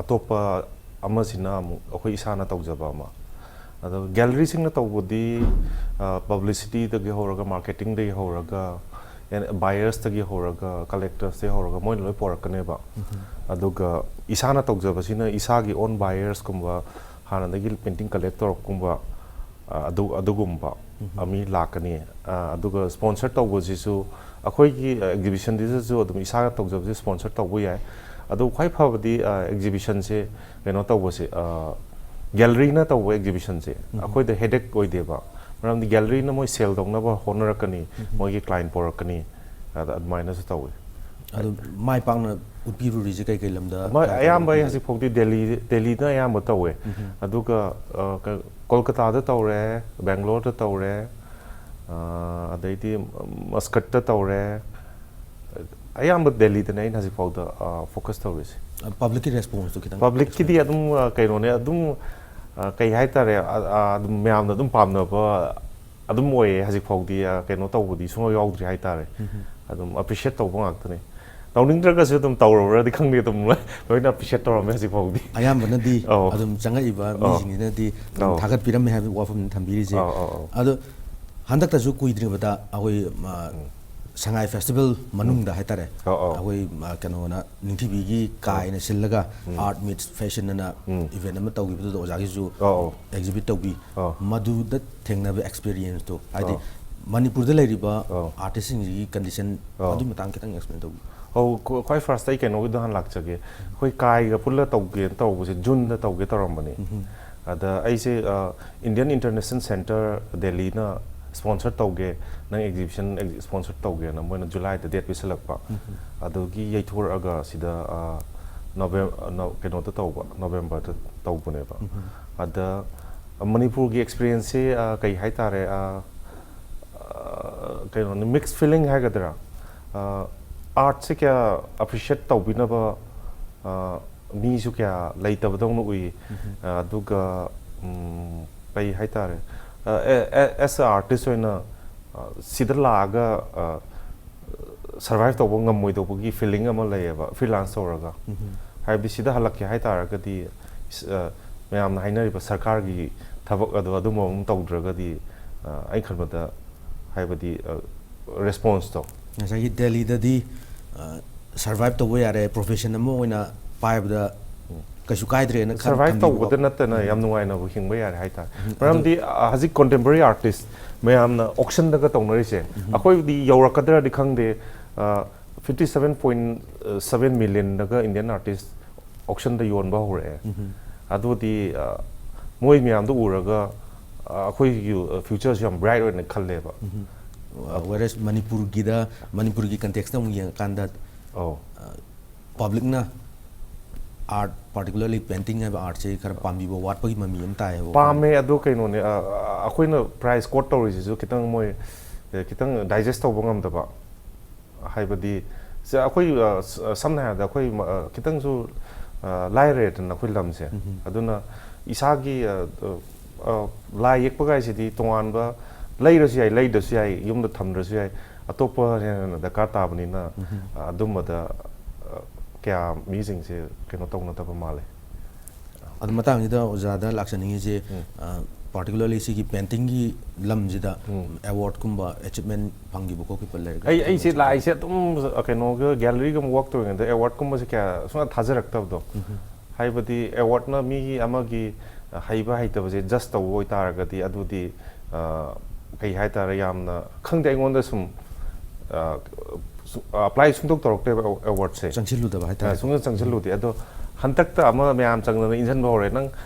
अतोपा अमसिना अखोइ इसाना तौजबा अमा अदो गैलरी सिंग न तौबदि पब्लिसिटी दगे होरगा मार्केटिंग दगे होरगा बायर्स दगे होरगा कलेक्टर्स दगे होरगा मोइ लोइ पोरकनेबा अदुगा इसाना तौजबसिना इसागी ओन बायर्स कुंबा हानादगी पेंटिंग कलेक्टर कुंबा अदुगुंबा अमी लाकनी अदुगा स्पॉन्सर तौबसिसु अखोइगी एग्जिबिशन दिसु अदुम इसागा तौजबसि स्पॉन्सर तौबो याय अदु ख्वाइ फबदि एग्जिबिशन से केनो तौबसे गैलरी ना तौबो एग्जिबिशन से अखोइ द हेडेक ओइदेबा मरमदि गैलरी ना मोइ सेल दौनबा होनरकनी मोइगी क्लाइंट पोरकनी ꯑꯗꯨꯃꯥꯏꯅꯁꯨ ꯇꯧꯋꯤ ꯑꯗꯨ ꯃꯥꯏ ꯄꯥꯛꯅ ꯎꯠꯄꯤꯔꯨꯔꯤꯁꯦ ꯀꯩ ꯂꯝꯗ ꯑꯌꯥꯝꯕ ꯑꯩ ꯍꯧꯖꯤꯛꯐꯥꯎꯗꯤ ꯗꯦꯜꯂꯤꯗ ꯑꯌꯥꯝꯕ ꯇꯧꯋꯦ ꯑꯗꯨꯒ ꯀꯣꯜꯀꯇꯥꯗ ꯇꯧꯔꯦ ꯕꯦꯡꯒ꯭ꯂꯣꯔꯗ ꯇꯧꯔꯦ ꯑꯗꯩꯗꯤ ꯃꯁꯀꯠꯇ ꯇꯧꯔꯦ ꯑꯌꯥꯝꯕ ꯗꯦꯜꯂꯤꯗꯅꯦ ꯑꯩꯅ ꯍꯧꯖꯤꯛꯐꯥꯎꯗ ꯐꯣꯀꯁ ꯇꯧꯔꯤꯁꯦ ꯄꯕ꯭ꯂꯤꯛꯀꯤ ꯔꯦꯁꯄꯣꯟꯁꯇꯣ ꯈꯤꯇꯪ ꯄꯕ꯭ꯂꯤꯛꯀꯤꯗꯤ ꯑꯗꯨꯝ ꯀꯩꯅꯣꯅꯦ ꯑꯗꯨꯝ ꯀꯩ ꯍꯥꯏꯇꯥꯔꯦ ꯑꯗꯨꯝ ꯃꯌꯥꯝꯅ ꯑꯗꯨꯝ ꯄꯥꯝꯅꯕ ꯑꯗꯨꯝ ꯑꯣꯏꯌꯦ ꯍꯧꯖꯤꯛꯐꯥꯎꯗꯤ ꯀꯩꯅꯣ ꯇꯧꯕꯗꯤ ꯁꯨꯡꯌꯥꯎ ꯌꯥꯎꯗ꯭ꯔꯤ ꯍꯥꯏꯇꯥꯔꯦ ꯑꯗꯨꯝ ꯑꯦꯄ꯭ꯔꯤꯁꯤꯌꯦꯠ ꯇꯧꯕ ꯉꯥꯛꯇꯅꯦ ꯇꯧꯅꯤꯡꯗ꯭ꯔꯒꯁꯨ ꯑꯗꯨꯝ ꯇꯧꯔꯕ꯭ꯔꯗꯤ ꯈꯪꯗꯦ ꯑꯗꯨꯝ ꯂꯣꯏꯅ ꯑꯦꯄ꯭ꯔꯤꯁꯤꯌꯦꯠ ꯇꯧꯔꯝꯃꯦ ꯍꯧꯖꯤꯛꯐꯥꯎꯗꯤ ꯑꯌꯥꯝꯕꯅꯗꯤ ꯑꯗꯨꯝ ꯆꯪꯉꯛꯏꯕ ꯃꯤꯁꯤꯡꯁꯤꯅꯗꯤ ꯑꯗꯨꯝ ꯊꯥꯒꯠꯄꯤꯔꯝꯃꯦ ꯍꯥꯏꯕ ꯋꯥꯐꯝ ꯊꯝꯕꯤꯔꯤꯁꯦ ꯑꯗꯣ ꯍꯟꯗꯛꯇꯁꯨ ꯀꯨꯏꯗ꯭ꯔꯤꯕꯗ ꯑꯩꯈꯣꯏ ꯁꯉꯥꯏ ꯐꯦꯁꯇꯤꯚꯦꯜ ꯃꯅꯨꯡꯗ ꯍꯥꯏꯇꯥꯔꯦ ꯑꯩꯈꯣꯏ ꯀꯩꯅꯣꯅ ꯅꯤꯡꯊꯤꯕꯤꯒꯤ ꯀꯥꯏꯅ ꯁꯤꯜꯂꯒ ꯑꯥꯔꯠ ꯃꯤꯠꯁ ꯐꯦꯁꯟ ꯑꯅ ꯏꯚꯦꯟꯠ ꯑꯃ ꯇꯧꯈꯤꯕꯗꯨꯗ ꯑꯣꯖꯥꯒꯤꯁꯨ ꯑꯦꯛꯖꯤꯕꯤꯠ ꯇꯧꯕꯤ ꯃꯗꯨꯗ ꯊꯦꯡꯅꯕ ꯑꯦꯛꯁꯄꯤꯔꯤꯌꯦꯟꯁꯇꯣ ꯍꯥꯏꯗꯤ ꯃꯅꯤꯄꯨꯔꯗ ꯂꯩꯔꯤꯕ ꯑꯥꯔꯇꯤꯁꯁꯤꯡꯁꯤꯒꯤ ꯀꯟꯗꯤꯁꯟ ꯑꯗꯨꯒꯤ ꯃꯇꯥꯡ ꯈꯤꯇꯪ ꯑꯦꯛꯁꯄ꯭ꯂꯦꯟ ꯇꯧꯕꯤ ꯈ꯭ꯋꯥꯏ ꯐꯥꯔꯁꯇ ꯑꯩ ꯀꯩꯅꯣꯒꯤꯗꯣ ꯍꯥꯟꯅ ꯂꯥꯛꯆꯒꯦ ꯑꯩꯈꯣꯏ ꯀꯥꯏꯒ ꯄꯨꯜꯂ ꯇꯧꯒꯦꯅ ꯇꯧꯕꯁꯦ ꯖꯨꯟꯗ ꯇꯧꯒꯦ ꯇꯧꯔꯝꯕꯅꯤ ꯑꯗ ꯑꯩꯁꯦ ꯏꯟꯗꯤꯌꯟ ꯏꯟꯇꯔꯅꯦꯁꯅꯦꯜ ꯁꯦꯟꯇꯔ ꯗꯦꯜꯂꯤꯅ ꯁ꯭ꯄꯣꯟꯁꯔ ꯇꯧꯒꯦ ꯅꯪ ꯑꯦꯛꯖꯤꯕꯤꯁꯟ ꯁ꯭ꯄꯣꯟꯁꯔ ꯇꯧꯒꯦꯅ ꯃꯣꯏꯅ ꯖꯨꯂꯥꯏꯗ ꯗꯦꯠ ꯄꯤꯁꯜꯂꯛꯄ ꯑꯗꯨꯒꯤ ꯌꯩꯊꯣꯔꯛꯑꯒ ꯁꯤꯗ ꯀꯩꯅꯣꯗ ꯇꯧꯕ ꯅꯣꯕꯦꯝꯕꯔꯗ ꯇꯧꯕꯅꯦꯕ ꯑꯗ ꯃꯅꯤꯄꯨꯔꯒꯤ ꯑꯦꯛꯁꯄꯤꯔꯤꯌꯦꯟꯁꯁꯦ ꯀꯩ ꯍꯥꯏꯇꯥꯔꯦ ꯀꯩꯅꯣꯅꯤ ꯃꯤꯛꯁ ꯐꯤꯂꯤꯡ ꯍꯥꯏꯒꯗ꯭ꯔꯥ ꯑꯥꯔꯠꯁꯦ ꯀꯌꯥ ꯑꯦꯄ꯭ꯔꯤꯁꯤꯌꯦꯠ ꯇꯧꯕꯤꯅꯕ ꯃꯤꯁꯨ ꯀꯌꯥ ꯂꯩꯇꯕꯗꯧꯅ ꯎꯏ ꯑꯗꯨꯒ ꯀꯩ ꯍꯥꯏꯇꯥꯔꯦ ꯑꯦꯁ ꯑ ꯑꯥꯔꯇꯤꯁ ꯑꯣꯏꯅ ꯁꯤꯗ ꯂꯥꯛꯑꯒ ꯁꯔꯚꯥꯏꯚ ꯇꯧꯕ ꯉꯝꯃꯣꯏꯗꯧꯕꯒꯤ ꯐꯤꯂꯤꯡ ꯑꯃ ꯂꯩꯌꯦꯕ ꯐ꯭ꯔꯤꯂꯥꯟꯁ ꯇꯧꯔꯒ ꯍꯥꯏꯕꯗꯤ ꯁꯤꯗ ꯍꯜꯂꯛꯀꯦ ꯍꯥꯏꯇꯥꯔꯒꯗꯤ ꯃꯌꯥꯝꯅ ꯍꯥꯏꯅꯔꯤꯕ ꯁꯔꯀꯥꯔꯒꯤ ꯊꯕꯛ ꯑꯗꯨꯝꯕ ꯑꯃ ꯇꯧꯗ꯭ꯔꯒꯗꯤ ꯑꯩ ꯈꯟꯕꯗ ꯍꯥꯏꯕꯗꯤ ꯔꯦꯁꯄꯣꯟꯁꯇꯣ ꯉꯁꯥꯏꯒꯤ ꯗꯦꯜꯂꯤꯗꯗꯤ ꯁꯔꯚꯥꯏꯚ ꯇꯧꯕ ꯌꯥꯔꯦ ꯄ꯭ꯔꯣꯐꯦꯁꯟ ꯑꯃ ꯑꯣꯏꯅ ꯄꯥꯏꯕꯗ ꯀꯩꯁꯨ ꯀꯥꯏꯗ꯭ꯔꯦꯅ ꯁꯔꯚꯥꯏꯚ ꯇꯧꯕꯗ ꯅꯠꯇꯅ ꯌꯥꯝ ꯅꯨꯡꯉꯥꯏꯅꯕꯨ ꯍꯤꯡꯕ ꯌꯥꯔꯦ ꯍꯥꯏꯇꯥꯔꯦ ꯃꯔꯝꯗꯤ ꯍꯧꯖꯤꯛ ꯀꯣꯟꯇꯦꯝꯄꯔꯔꯤ ꯑꯥꯔꯇꯤꯁ ꯃꯌꯥꯝꯅ ꯑꯣꯛꯁꯟꯗꯒ ꯇꯧꯅꯔꯤꯁꯦ ꯑꯩꯈꯣꯏꯗꯤ ꯌꯧꯔꯛꯀꯗ꯭ꯔꯗꯤ ꯈꯪꯗꯦ 57.7 ꯃꯤꯂꯤꯌꯟꯗꯒ ꯏꯟꯗꯤꯌꯟ ꯑꯥꯔꯇꯤꯁ ꯑꯣꯛꯁꯟꯗ ꯌꯣꯟꯕ ꯍꯧꯔꯛꯑꯦ ꯑꯗꯨꯗꯤ ꯃꯣꯏ ꯃꯌꯥꯝꯗꯣ ꯎꯔꯒ ꯑꯩꯈꯣꯏꯒꯤ ꯐ꯭ꯌꯨꯆꯔꯁꯨ ꯌꯥꯝ ꯕ꯭ꯔꯥꯏꯠ ꯑꯣꯏꯅ ꯈꯜꯂꯦꯕ ꯋꯦꯔꯦꯁ ꯃꯅꯤꯄꯨꯔꯒꯤ ꯀꯟꯇꯦꯛꯁꯇ ꯑꯃꯨꯛ ꯌꯦꯡꯉꯀꯥꯟꯗ ꯄꯕ꯭ꯂꯤꯛꯅ ꯑꯥꯔꯠ ꯄꯥꯔꯇꯤꯀꯨꯂꯔꯂꯤ ꯄꯦꯟꯇꯤꯡ ꯍꯥꯏꯕ ꯑꯥꯔꯠꯁꯦ ꯈꯔ ꯄꯥꯝꯕꯤꯕ ꯋꯥꯠꯄꯒꯤ ꯃꯃꯤ ꯑꯃ ꯇꯥꯏꯌꯦꯕ ꯄꯥꯝꯃꯦ ꯑꯗꯣ ꯀꯩꯅꯣꯅꯦ ꯑꯩꯈꯣꯏꯅ ꯄ꯭ꯔꯥꯏꯁ ꯀꯣꯠ ꯇꯧꯔꯤꯁꯤꯁꯨ ꯈꯤꯇꯪ ꯃꯣꯏ ꯈꯤꯇꯪ ꯗꯥꯏꯖꯦꯁ ꯇꯧꯕ ꯉꯝꯗꯕ ꯍꯥꯏꯕꯗꯤ ꯑꯩꯈꯣꯏ ꯁꯝꯅ ꯍꯥꯏꯔꯕꯗ ꯑꯩꯈꯣꯏ ꯈꯤꯇꯪꯁꯨ ꯂꯥꯏꯔꯦꯗꯅ ꯑꯩꯈꯣꯏ ꯂꯝꯁꯦ ꯑꯗꯨꯅ ꯏꯁꯥꯒꯤ ꯂꯥꯏ ꯌꯦꯛꯄꯒꯥꯏꯁꯤꯗꯤ ꯇꯣꯉꯥꯟꯕ ꯂꯩꯔꯁꯨ ꯌꯥꯏ ꯂꯩꯗ꯭ꯔꯁꯨ ꯌꯥꯏ ꯌꯨꯝꯗ ꯊꯝꯗ꯭ꯔꯁꯨ ꯌꯥꯏ ꯑꯇꯣꯞꯄ ꯍꯦꯟꯅ ꯗꯔꯀꯥꯔ ꯇꯥꯕꯅꯤꯅ ꯑꯗꯨꯝꯕꯗ ꯀꯌꯥ ꯃꯤꯁꯤꯡꯁꯦ ꯀꯩꯅꯣ ꯇꯧꯅꯗꯕ ꯃꯥꯜꯂꯦ ꯑꯗꯨ ꯃꯇꯥꯡꯁꯤꯗ ꯑꯣꯖꯥꯗ ꯂꯥꯛꯆꯅꯤꯡꯉꯤꯁꯦ ꯄꯥꯔꯇꯤꯀꯨꯂꯔꯂꯤ ꯁꯤꯒꯤ ꯄꯦꯟꯇꯤꯡꯒꯤ ꯂꯝꯁꯤꯗ ꯑꯦꯋꯥꯔꯗꯀꯨꯝꯕ ꯑꯦꯆꯤꯞꯃꯦꯟ ꯐꯪꯈꯤꯕ ꯈꯣꯠꯈꯤꯕ ꯂꯩꯔꯒ ꯑꯩꯁꯦ ꯂꯥꯛꯏꯁꯦ ꯑꯗꯨꯝ ꯀꯩꯅꯣꯒ ꯒꯦꯂꯔꯤꯒ ꯋꯥꯛ ꯇꯧꯔꯤꯉꯩꯗ ꯑꯦꯋꯥꯔꯗꯀꯨꯝꯕꯁꯦ ꯀꯌꯥ ꯁꯨꯡꯊꯥ ꯊꯥꯖꯔꯛꯇꯕꯗꯣ ꯍꯥꯏꯕꯗꯤ ꯑꯦꯋꯥꯔꯗꯅ ꯃꯤꯒꯤ ꯑꯃꯒꯤ ꯍꯩꯕ ꯍꯩꯇꯕꯁꯦ ꯖꯁ ꯇꯧꯕ ꯑꯣꯏꯇꯥꯔꯒꯗꯤ ꯑꯗꯨꯗꯤ ꯀꯩ ꯍꯥꯏꯇꯥꯔꯦ ꯌꯥꯝꯅ ꯈꯪꯗꯦ ꯑꯩꯉꯣꯟꯗ ꯁꯨꯝ ꯑꯄ꯭ꯂꯥꯏ ꯁꯨꯡꯇꯧ ꯇꯧꯔꯛꯇꯦꯕ ꯑꯦꯋꯥꯔꯗꯁꯦ ꯆꯪꯁꯤꯜꯂꯨꯗꯕ ꯍꯥꯏꯇꯥꯔꯦ ꯁꯨꯡꯆꯪ ꯆꯪꯁꯤꯜꯂꯨꯗꯦ ꯑꯗꯣ ꯍꯟꯗꯛꯇ ꯑꯃ ꯃꯌꯥꯝ ꯆꯪꯗꯅ ꯏꯟꯁꯤꯟꯕ ꯍꯧꯔꯦ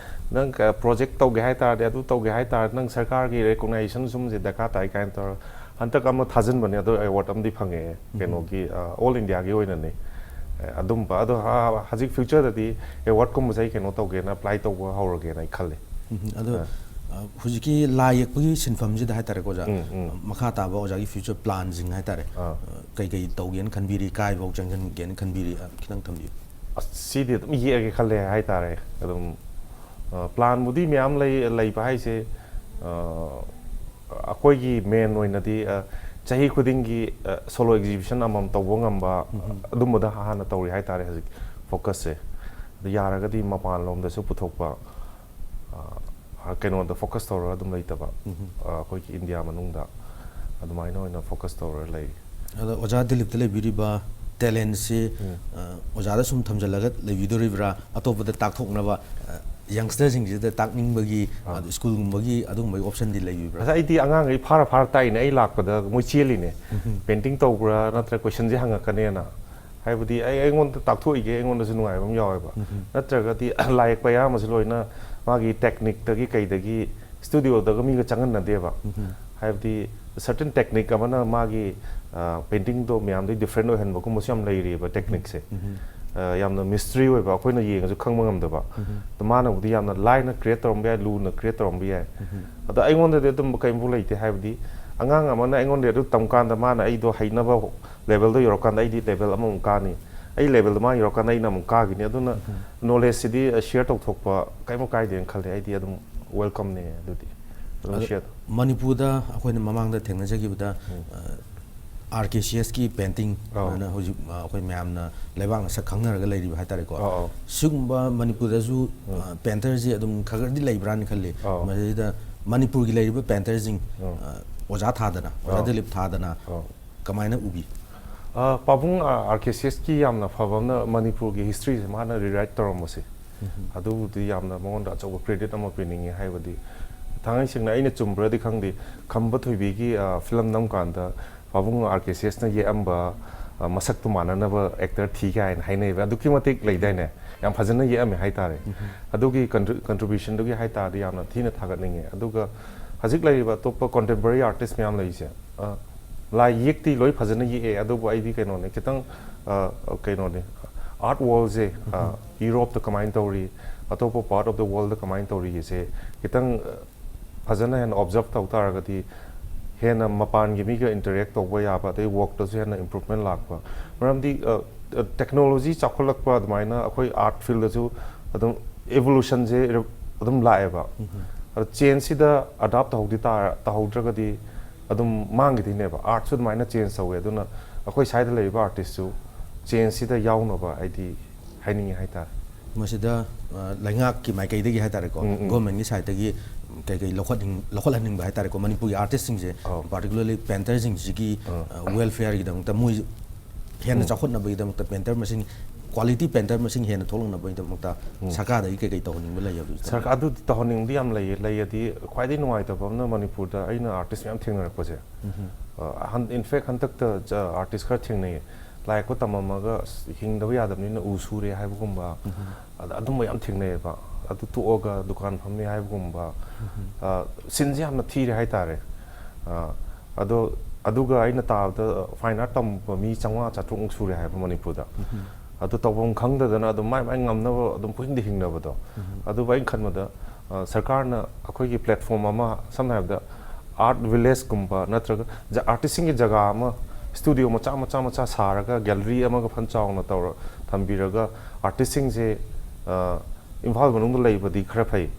ꯅꯪ ꯄ꯭ꯔꯣꯖꯦꯛ ꯇꯧꯒꯦ ꯍꯥꯏꯇꯥꯔꯗꯤ ꯑꯗꯨ ꯇꯧꯒꯦ ꯍꯥꯏꯇꯥꯔꯗꯤ ꯅꯪ ꯁꯔꯀꯥꯔꯒꯤ ꯔꯦꯀꯣꯛꯅꯥꯏꯖꯦꯁꯟ ꯁꯨꯝꯕꯁꯦ ꯗꯔꯀꯥꯔ ꯇꯥꯏ ꯀꯥꯏꯅ ꯇꯧꯔꯒ ꯍꯟꯗꯛ ꯑꯃ ꯊꯥꯖꯤꯟꯕꯅꯦ ꯑꯗꯣ ꯑꯦꯋꯥꯔꯗ ꯑꯃꯗꯤ ꯐꯪꯉꯛꯑꯦ ꯀꯩꯅꯣꯒꯤ ꯑꯣꯜ ꯏꯟꯗꯤꯌꯥꯒꯤ ꯑꯣꯏꯅꯅꯦ ꯑꯗꯨꯝꯕ ꯑꯗꯣ ꯍꯧꯖꯤꯛ ꯐ꯭ꯌꯨꯆꯔꯗꯗꯤ ꯑꯦꯋꯥꯔꯗꯀꯨꯝꯕꯁꯦ ꯑꯩ ꯀꯩꯅꯣ ꯇꯧꯒꯦꯅ ꯑꯦꯄ꯭ꯂꯥꯏ ꯇꯧꯕ ꯍꯧꯔꯒꯦꯅ ꯑꯩ ꯈꯜꯂꯦ ꯑꯗꯣ ꯍꯧꯖꯤꯛꯀꯤ ꯂꯥꯏ ꯌꯦꯛꯄꯒꯤ ꯁꯤꯟꯐꯝꯁꯤꯗ ꯍꯥꯏꯇꯥꯔꯦꯀꯣ ꯑꯣꯖꯥ ꯃꯈꯥ ꯇꯥꯕ ꯑꯣꯖꯥꯒꯤ ꯐ꯭ꯌꯨꯆꯔ ꯄ꯭ꯂꯥꯟꯁꯤꯡ ꯍꯥꯏꯇꯥꯔꯦ ꯀꯩꯀꯩ ꯇꯧꯒꯦꯅ ꯈꯟꯕꯤꯔꯤ ꯀꯥꯏꯐꯥꯎ ꯆꯪꯁꯤꯟꯒꯦꯅ ꯈꯟꯕꯤꯔꯤ ꯈꯤꯇꯪ ꯊꯝꯕꯤꯌꯨ ꯁꯤꯗꯤ ꯑꯗꯨꯝ ꯌꯦꯛꯑꯒꯦ ꯈꯜꯂꯦ ꯍꯥꯏꯇꯥꯔꯦ ꯑꯗꯨꯝ ꯄ꯭ꯂꯥꯟꯕꯨꯗꯤ ꯃꯌꯥꯝ ꯂꯩꯕ ꯍꯥꯏꯁꯦ ꯑꯩꯈꯣꯏꯒꯤ ꯃꯦꯟ ꯑꯣꯏꯅꯗꯤ ꯆꯍꯤ ꯈꯨꯗꯤꯡꯒꯤ ꯁꯣꯂꯣ ꯑꯦꯛꯖꯤꯕꯤꯁꯟ ꯑꯃꯃꯝ ꯇꯧꯕ ꯉꯝꯕ ꯑꯗꯨꯝꯕꯗ ꯍꯥꯟꯅ ꯇꯧꯔꯤ ꯍꯥꯏꯇꯥꯔꯦ ꯍꯧꯖꯤꯛ ꯐꯣꯀꯁꯁꯦ ꯑꯗꯨ ꯌꯥꯔꯒꯗꯤ ꯃꯄꯥꯟꯂꯣꯝꯗꯁꯨ ꯄꯨꯊꯣꯛꯄ ꯀꯩꯅꯣꯗ ꯐꯣꯀꯁ ꯇꯧꯔꯒ ꯑꯗꯨꯝ ꯂꯩꯇꯕ ꯑꯩꯈꯣꯏꯒꯤ ꯏꯟꯗꯤꯌꯥ ꯃꯅꯨꯡꯗ ꯑꯗꯨꯃꯥꯏꯅ ꯑꯣꯏꯅ ꯐꯣꯀꯁ ꯇꯧꯔꯒ ꯂꯩ ꯑꯗꯣ ꯑꯣꯖꯥ ꯗꯤꯂꯤꯞꯇ ꯂꯩꯕꯤꯔꯤꯕ ꯇꯦꯂꯦꯟꯁꯤ ꯑꯣꯖꯥꯗ ꯁꯨꯝ ꯊꯝꯖꯤꯜꯂꯒ ꯂꯩꯕꯤꯗꯣꯔꯤꯕ꯭ꯔꯥ ꯑꯇꯣꯞꯄꯗ ꯇꯥꯛꯊꯣꯛꯅꯕ ꯌꯪꯁꯇꯔꯁꯤꯡꯁꯤꯗ ꯇꯥꯛꯅꯤꯡꯕꯒꯤ ꯁ꯭ꯀꯨꯜꯒꯨꯝꯕꯒꯤ ꯑꯗꯨꯒꯨꯝꯕꯒꯤ ꯑꯣꯞꯁꯟꯗꯤ ꯂꯩꯕꯤꯕ꯭ꯔꯥ ꯑꯩꯗꯤ ꯑꯉꯥꯡꯈꯩ ꯐꯥꯔ ꯇꯥꯛꯏꯅꯦ ꯑꯩ ꯂꯥꯛꯄꯗ ꯃꯣꯏ ꯆꯦꯜꯂꯤꯅꯦ ꯄꯦꯟꯇꯤꯡ ꯇꯧꯕ꯭ꯔꯥ ꯅꯠꯇ꯭ꯔꯒ ꯀꯣꯏꯁꯟꯁꯦ ꯍꯪꯉꯛꯀꯅꯦꯅ ꯍꯥꯏꯕꯗꯤ ꯑꯩꯉꯣꯟꯗ ꯇꯥꯛꯊꯣꯛꯏꯒꯦ ꯑꯩꯉꯣꯟꯗꯁꯨ ꯅꯨꯡꯉꯥꯏꯕ ꯑꯃ ꯌꯥꯎꯋꯦꯕ ꯅꯠꯇ꯭ꯔꯒꯗꯤ ꯂꯥꯏ ꯌꯦꯛꯄ ꯑꯌꯥꯝꯕꯁꯨ ꯂꯣꯏꯅ ꯃꯥꯒꯤ ꯇꯦꯛꯅꯤꯛꯇꯒꯤ ꯀꯩꯗꯒꯤ ꯁ꯭ꯇꯨꯗꯤꯑꯣꯗꯒ ꯃꯤꯒ ꯆꯪꯍꯟꯅꯗꯦꯕ ꯍꯥꯏꯕꯗꯤ certain technique amana magi painting do myam dei different oihan ba kum siam lei ri ba technique se yamna mystery oi ba akoina yenga ju khangma ngam da ba to mana budi yamna line create torom ba lu na create torom ba ada aingon de dum kai bu leite haibdi angang amana aingon de tam kan da mana ai do haina ba level do yoro kan ai di level among ka ni ai level ma yoro kan ai na mong ka gi ni aduna knowledge sidi share tok thok ba kai mo kai den khale ai di adum welcome ne adudi Manipurda akoina mamangda thengnajagibda RKCS ki painting na hoji akoi myamna lebang na sakhangna ga leiri hai tare ko sugumba Manipurda ju painter ji adum khagadi leibran khalle madida Manipur gi leiri painter jing oja thadana oja Dilip thadana kamaina ubi pabung RKCS ki yamna phabamna Manipur gi history mana rewrite toromose adu di yamna monda chaw credit ama piningi haibadi thangai singna aina chumbra di khangdi khamba thoibi gi film nam kanda pabung RKCS na ye amba masak tu manana ba actor thi ga in hainai ba duki matik leidai ne yam phajana ye ame hai tare adugi contribution dugi hai tare yamna thina thagat ninge aduga hajik lai ba top contemporary artist myam lai se lai yek ti loi phajana ye adubu ai di kaino ne kitang kaino ne art wall je Europe to combine tori atopo part of the world to combine tori se kitang fazana hen observe tau taragati hen mapan gi mi ga interact tawba ya ba dei work to hen improvement lakpa maramdi technology chakholak pa admaina akhoi art field da ju adum evolution je adum lae ba change sida adapt hawdi ta hawdragadi adum mangi di ne ba art su maina change sawe aduna akhoi side lei ba artist su change sida yauna ba id haining hai tar masida langak ki mai kai degi hai tare ko government ni side gi kai lokhaning ba hai tare ko Manipur artist sing je particularly painter sing ji welfare gi dang ta mui hen chakhot na ba gi dang ta painter machine quality painter machine hen tholong na ba gi dang ta saka da kai tohning ba lai ya saka adu tohning di am lai adi khwai dei nuai ta ba na Manipur da aina artist yam thengna ko je in fact han tak ta artist kha thengnai lai ko tamamaga hingdaw yadamni na usure haibugumba adum yam thengnai ba adu tuoga dukan phamni haibugumba sinji amna thire hai tare aduga aina taabda fine art tam mi changwa chatung sure hai Manipur da adu tawbam khangda dana adu mai ngamna adum puing de hingna ba do adu bai khanma da sarkar na akhoi gi platform ama samna da art village kumba natraga artisting gi jaga ama studio macha saraga gallery amaga phan chawna tawra thambiraga artisting je imphal manung lai badi khara phai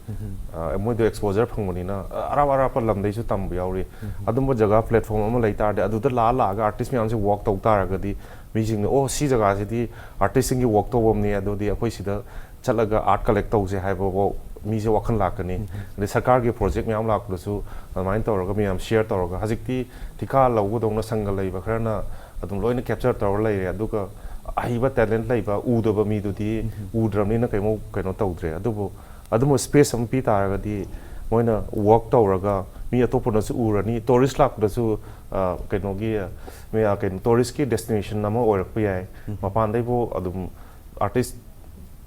moi do exposure phangmani na ara pa lamdai su tam yauri adumba jaga platform ama lai tar de adu da la ga artist mi amse walk taw tar ga di mi jing oh si jaga se di artisting gi walk taw bom ni adu di akoi sida chalaga art collect taw se haibo go mi je wakhan lakani de sarkar gi project mi am lak su main tawra mi am share tawra hajikti thika lawu dong na sangal lai ba khara na adum loina capture tawra lai aduga ahiba talent lai ba udo ba mi du di udram ni na kaino tawdre adumo space am pi tar ga di moina work tawra ga mi atopo na su urani tourist lak da su kaino gi me kaino tourist ki destination nama orak pa yai mapan dai bo adum artist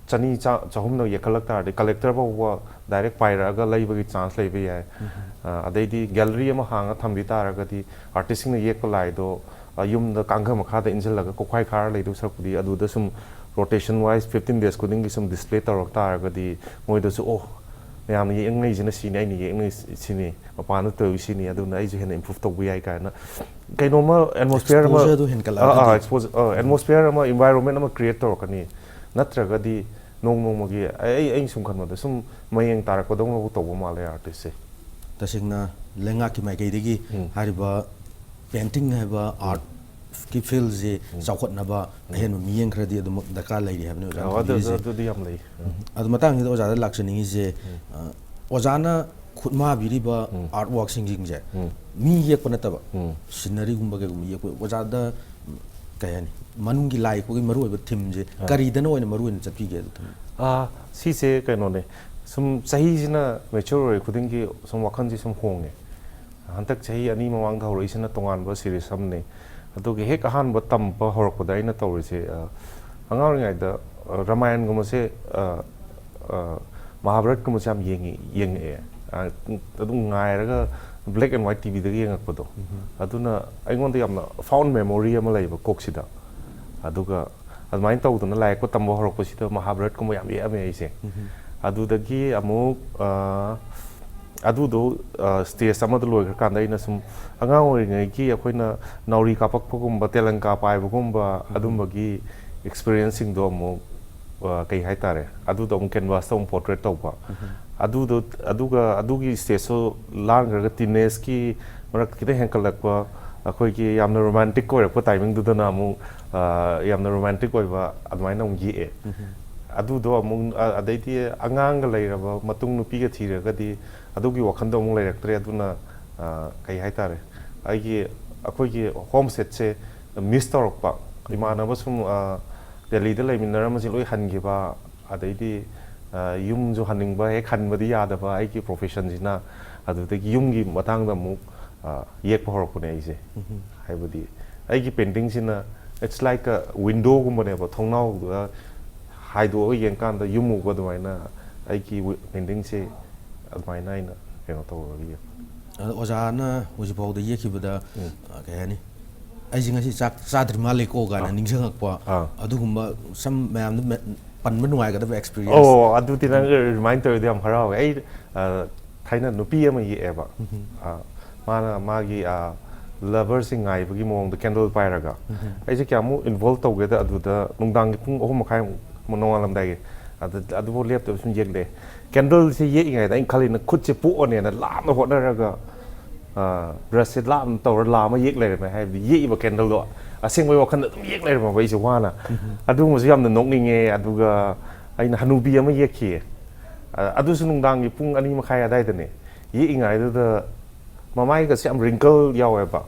chani chahum no yekalak tar de collector ba direct paira ga lai ba gi chance lai ba yai adai di gallery ama hanga thambi tar ga di artist ne yek lai do yum da kangha makha da injil laga ko khai khar lai do sarkudi adu da sum rotation wise 15 days kuding gi sum display tar tar ga di moi da su oh yam ni engai jina si nei ni engai si ni mapan to si ni adu na ai je hen improve to bi ai ka na kaino ma atmosphere ma expose atmosphere ma environment ma create tor ka ni natraga di nong magi ai sum khan ma da sum mayeng tarak ko dong to bo male artist se tasingna lenga ki mai kai degi hariba painting haba art ki field je chawkhot na ba hen miyeng khra di adum daka lai ri habne adu di am lai adu matang ni oja da laksani je ojana khutma biri ba art work sing je mi yek pana taba scenery gumba ge gum yek oja da kayani manungi lai ko gi maru ba thim je kari dana oina maru en chapi ge si se kaino ne sum sahi jina mature khuding gi sum wakhan ji sum hong ne hantak chahi ani mawang thau roi sina tongan ba series sam ne adu ge hek ahan ba tam ba horok ba dai na tawri se angaw ngai da ramayan gum se mahabharat gum sam yeng e adu ngai ra ga black and white TV dagi ngakpado aduna aingon de yamna found memory ama laiba koksida aduga admain tawduna lai ko tambo horok sida Mahabharat ko yam ye ame ise adudagi amuk adudo stage samad loi kanda ina sum angang ori ngai ki akoina nauri kapak pugumba telanka pai bugumba adumbagi experiencing do mo kai hai tare adudo mo canvas to portrait tawba adudo adugi stage so lang ga teenage ki marak kite henkalakwa akoi ki yamna romantic ko rakwa timing du na mo yamna romantic oi ba admaina mo gi e adudo mo adaiti angang ga leiraba matung nupi ga thiraga di adugi wakhanda mo leiraktre aduna kai hai tare aigi akoi ki home set se miss torokpa imana ba sum Delhi de laiminara ma loi hangi ba adaiti yum jo haning ba he khan badi yada ba ai ki profession jina adu de yum gi matang da mu yek pa horok ne ise hai badi ai ki painting sina it's like a window gum ne ba thongnau da hai do yeng kan da yum ko da maina ai ki painting se admaina ina keno to ri ojana hoji pau da yeki bada ka yani ai jinga si chak sadri malik o ga na ningsang pa adugumba sam mayam pan manuai ga da experience oh adu tinang reminder de am harau ai thaina nupi ama ye eba mana magi lover sing ngai bagi mong the candle pairaga ai je kyamu involve tawge da adu da nungdang pung 3:30 monongalam dai adu bo lep to sum yek de candle se ye ngai da in khalina khut che pu one na lam na hot na raga brush it lam tawra lama yek le na hai ye ba candle do asing mai wakhan dum yek le ma bai se wana adu mo yam na nokninge aduga aina hanubi ama yekhi adu su nungdang gi pung 2:30 adai da ne ye ngai da mamai ga sam wrinkle yawe ba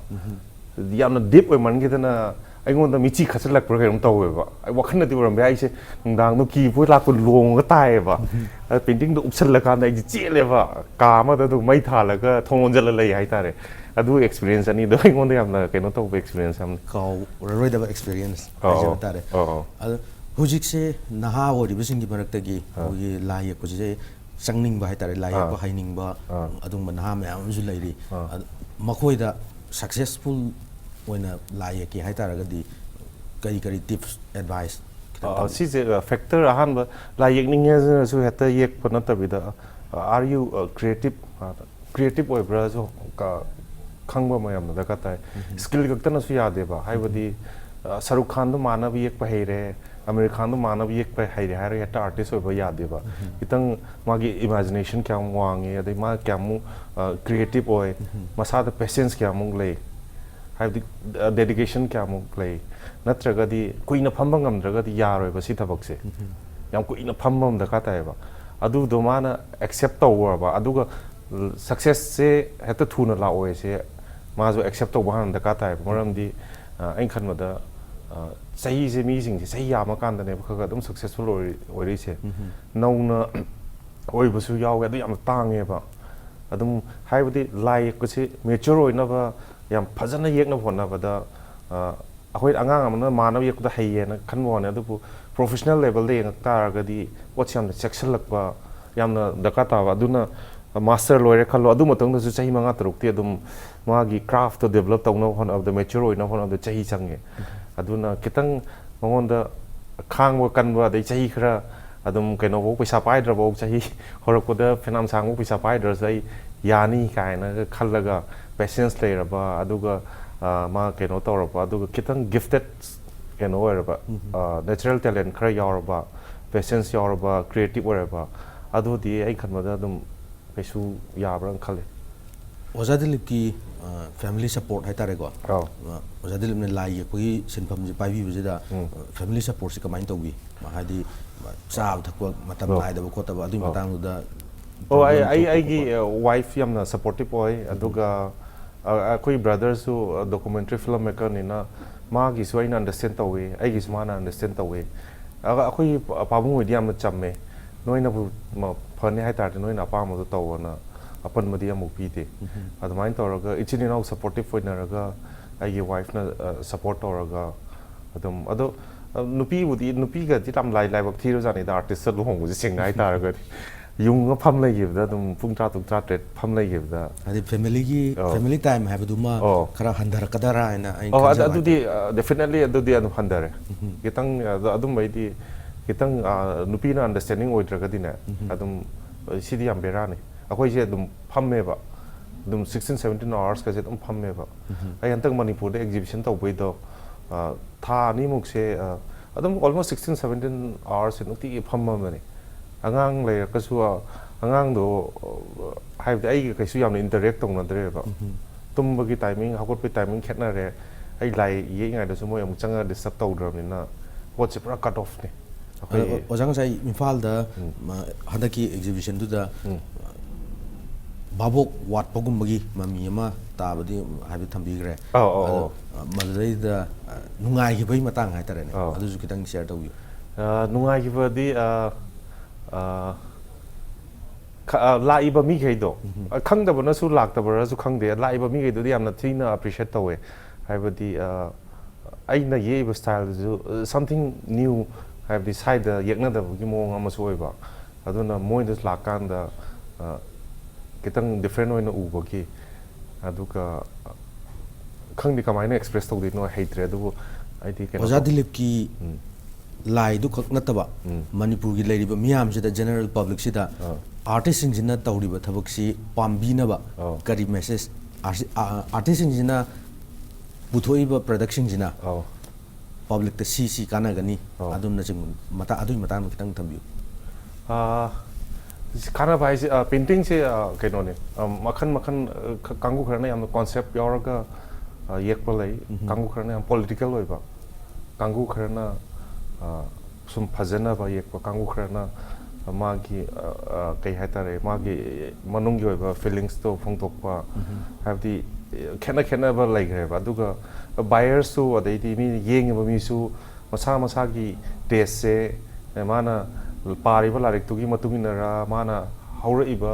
yamna deep oi man gi da na aingon da michi khasalak program tawe ba ai wakhan na ti ram bai se nungdang no ki pu la ku long ga tai ba painting do upsal la kan da ji chele ba ka ma da du mai tha la ga thongon jala lai hai tare adu experience ani do aingon da yamna keno to experience am ka roi da experience ai tare adu hujik se naha ori bising gi barak ta gi gi lai ko je changning ba hai tare lai ko haining ba adung man ha ma am ju lai ri makhoi da successful oina lai ki hai tare ga di kari tips advice si je factor ahan ba lai yek ning ya su heta yek pa na ta bi da are you creative oi bra jo ka khangba mayam na da ka tai skill gak ta na su ya de ba hai badi Saruk Khan do mana bi yek pa hai re Amir Khan do mana bi yek pa hai re har heta artist oi ba ya de ba itang magi imagination kya wang ye de ma kya mu creative oi masa da patience kya mu lei hai di dedication kya mu lei natraga di kuina phamba ngamdraga di yaroi ba si thabak se yam kuina phambam da ka tai ba adu do mana accept tawwa ba aduga success se heta thuna la oi se ma jo accept tawwa han da ka tai ba maram di ain khan ma da sahi se mi sing se sahi ya ma kan da ne ba ka dum successful oi ri se nauna oi ba su yaw ga du yam tang ye ba adum hai ba di lai ko se mature oi na ba yam phajana yek na phona ba da akhoi angang amna manaw yek da haye na khanwo ne adu professional level de ngak tar ga di watcham na section lakwa yamna dakata wa aduna master loire khallo adu matang da su chahi manga taruk ti adum magi craft to develop tawna hon of the mature oi na hon of the chahi change aduna kitang mangon da khang wa kan wa dei chahi khra adum kaino bo paisa pai dra bo chahi horok ko da phenam sang bo paisa pai dra sai yani kai na khallaga patience le ba aduga ma keno tor ba aduga kitang gifted keno ba natural talent khra yaw ba patience yaw ba creative ba adu di ai khan ma da dum kaisu ya brang khale oja dilip ki family support hai tare go oja dilip ne lai ko gi sinpham ji pai bi bi da family support si kamain to wi ma ha di sa thakwa matam lai da ko ta ba adu matang da oh ai gi wife yamna supportive boy aduga akoi brothers su documentary filmmaker ni na ma gi su aina understand tawe ai gi smana understand tawe akoi pamu wi yamna chamme noina bu ma phani hai tar noina pa mo to na apan madi amuk pi te admain toraga ichini now supportive foi na raga ai gi wife na support toraga adum ado nupi budi nupi ga ti tam lai lai bak thiru jani da artist lu hong ji singai tar ga ยุงก็พัมเลยกี่แบบพุ่งจ้าตุกจ้าเด็ดพัมเลยกี่แบบ Adi family time have to ma kara handar kadara na ai ดูดี definitely ดูดีอันพันเดอร์กิตั้งดูไม่ดีกิตั้งนุปีน่า understanding โอ้ยตระกันดีเนี่ยดูสิ่งที่อันเบรานี่aku je dum phamme ba dum 16 17 hours ka je dum phamme ba ai antang manipur de exhibition to boi do tha ni muk se adum almost 16 17 hours in ti phamma mane angang le ka su angang do hai ai ka su yam interact tong na dre ba tum ba gi timing hakot pe timing khet na re ai lai ye ngai do su mo yam chang disturb to dro ni na what se pra cut off ni ojang sai imphal da hadaki exhibition du da babok wat pagum bagi mami ama tabadi habi thambigre madai da nungai gi bai matang hai tare ne adu ju kitang share tawi nungai gi badi lai ba mi gai do khang da bana su lak da bara su khang de lai ba mi gai do yamna thina appreciate tawe hai badi ai na ye ba style ju something new have decided yekna da gi mo ngam su oi ba aduna moi des lakan da kitang different oina ubagi aduka khangdi kamaina express tawdi no hatred adu aidi ke oja dilip ki lai du khak nataba manipur gi leiriba miyam jida general public sida artist sing jina tawriba thabak si pambi na ba kari message artist sing jina buthoiba production jina public ta si kana gani adum na jing mata adui mata kitang thambiu खाना भाई से painting से कहीं ने मखन मखन कांगू करने हम concept यार का एक पलाई कांगू करने हम पॉलिटिकल होई बा कांगू करना सुम फजना बा एक कांगू करना मागी कहीं है तारे मागी मनुंगी होई बा फीलिंग्स तो फंगतोक बा have the खेना बा लाइक है बा दुगा buyers तो अदे दी मी येंग बा मी सु मसा की टेस्ट से माना पारिबा लारिक तुगी मतुगिनरा माना हौरइबा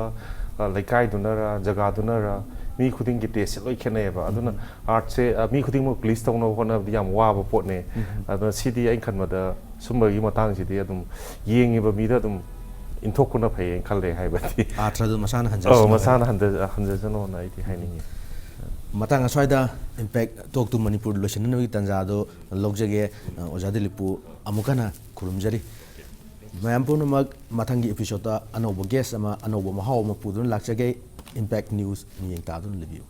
लाइकाई दुनरा जगा दुनरा मी खुदिंग की टेस्ट लोई खेनेबा अदुना आर्ट से मी खुदिंग मो प्लीज तौनो होना याम वाबा पोटने अदुना सिदी आइन खनमदा सुमबगी मतंग सिदी अदुम येंगिबा मीदा अदुम इंथोकुना फै खल्ले हाइबती आर्ट दु मसाना हंजनो नाइति हाइनिंग matang aswaida impact talk to manipur lotion no tanja do logjage oja dilipu amukana kurumjari mayam punamak mathangi episode ta anobo guest ama anobo mahau ma pudun lakjage impact news ni yeng ta dun review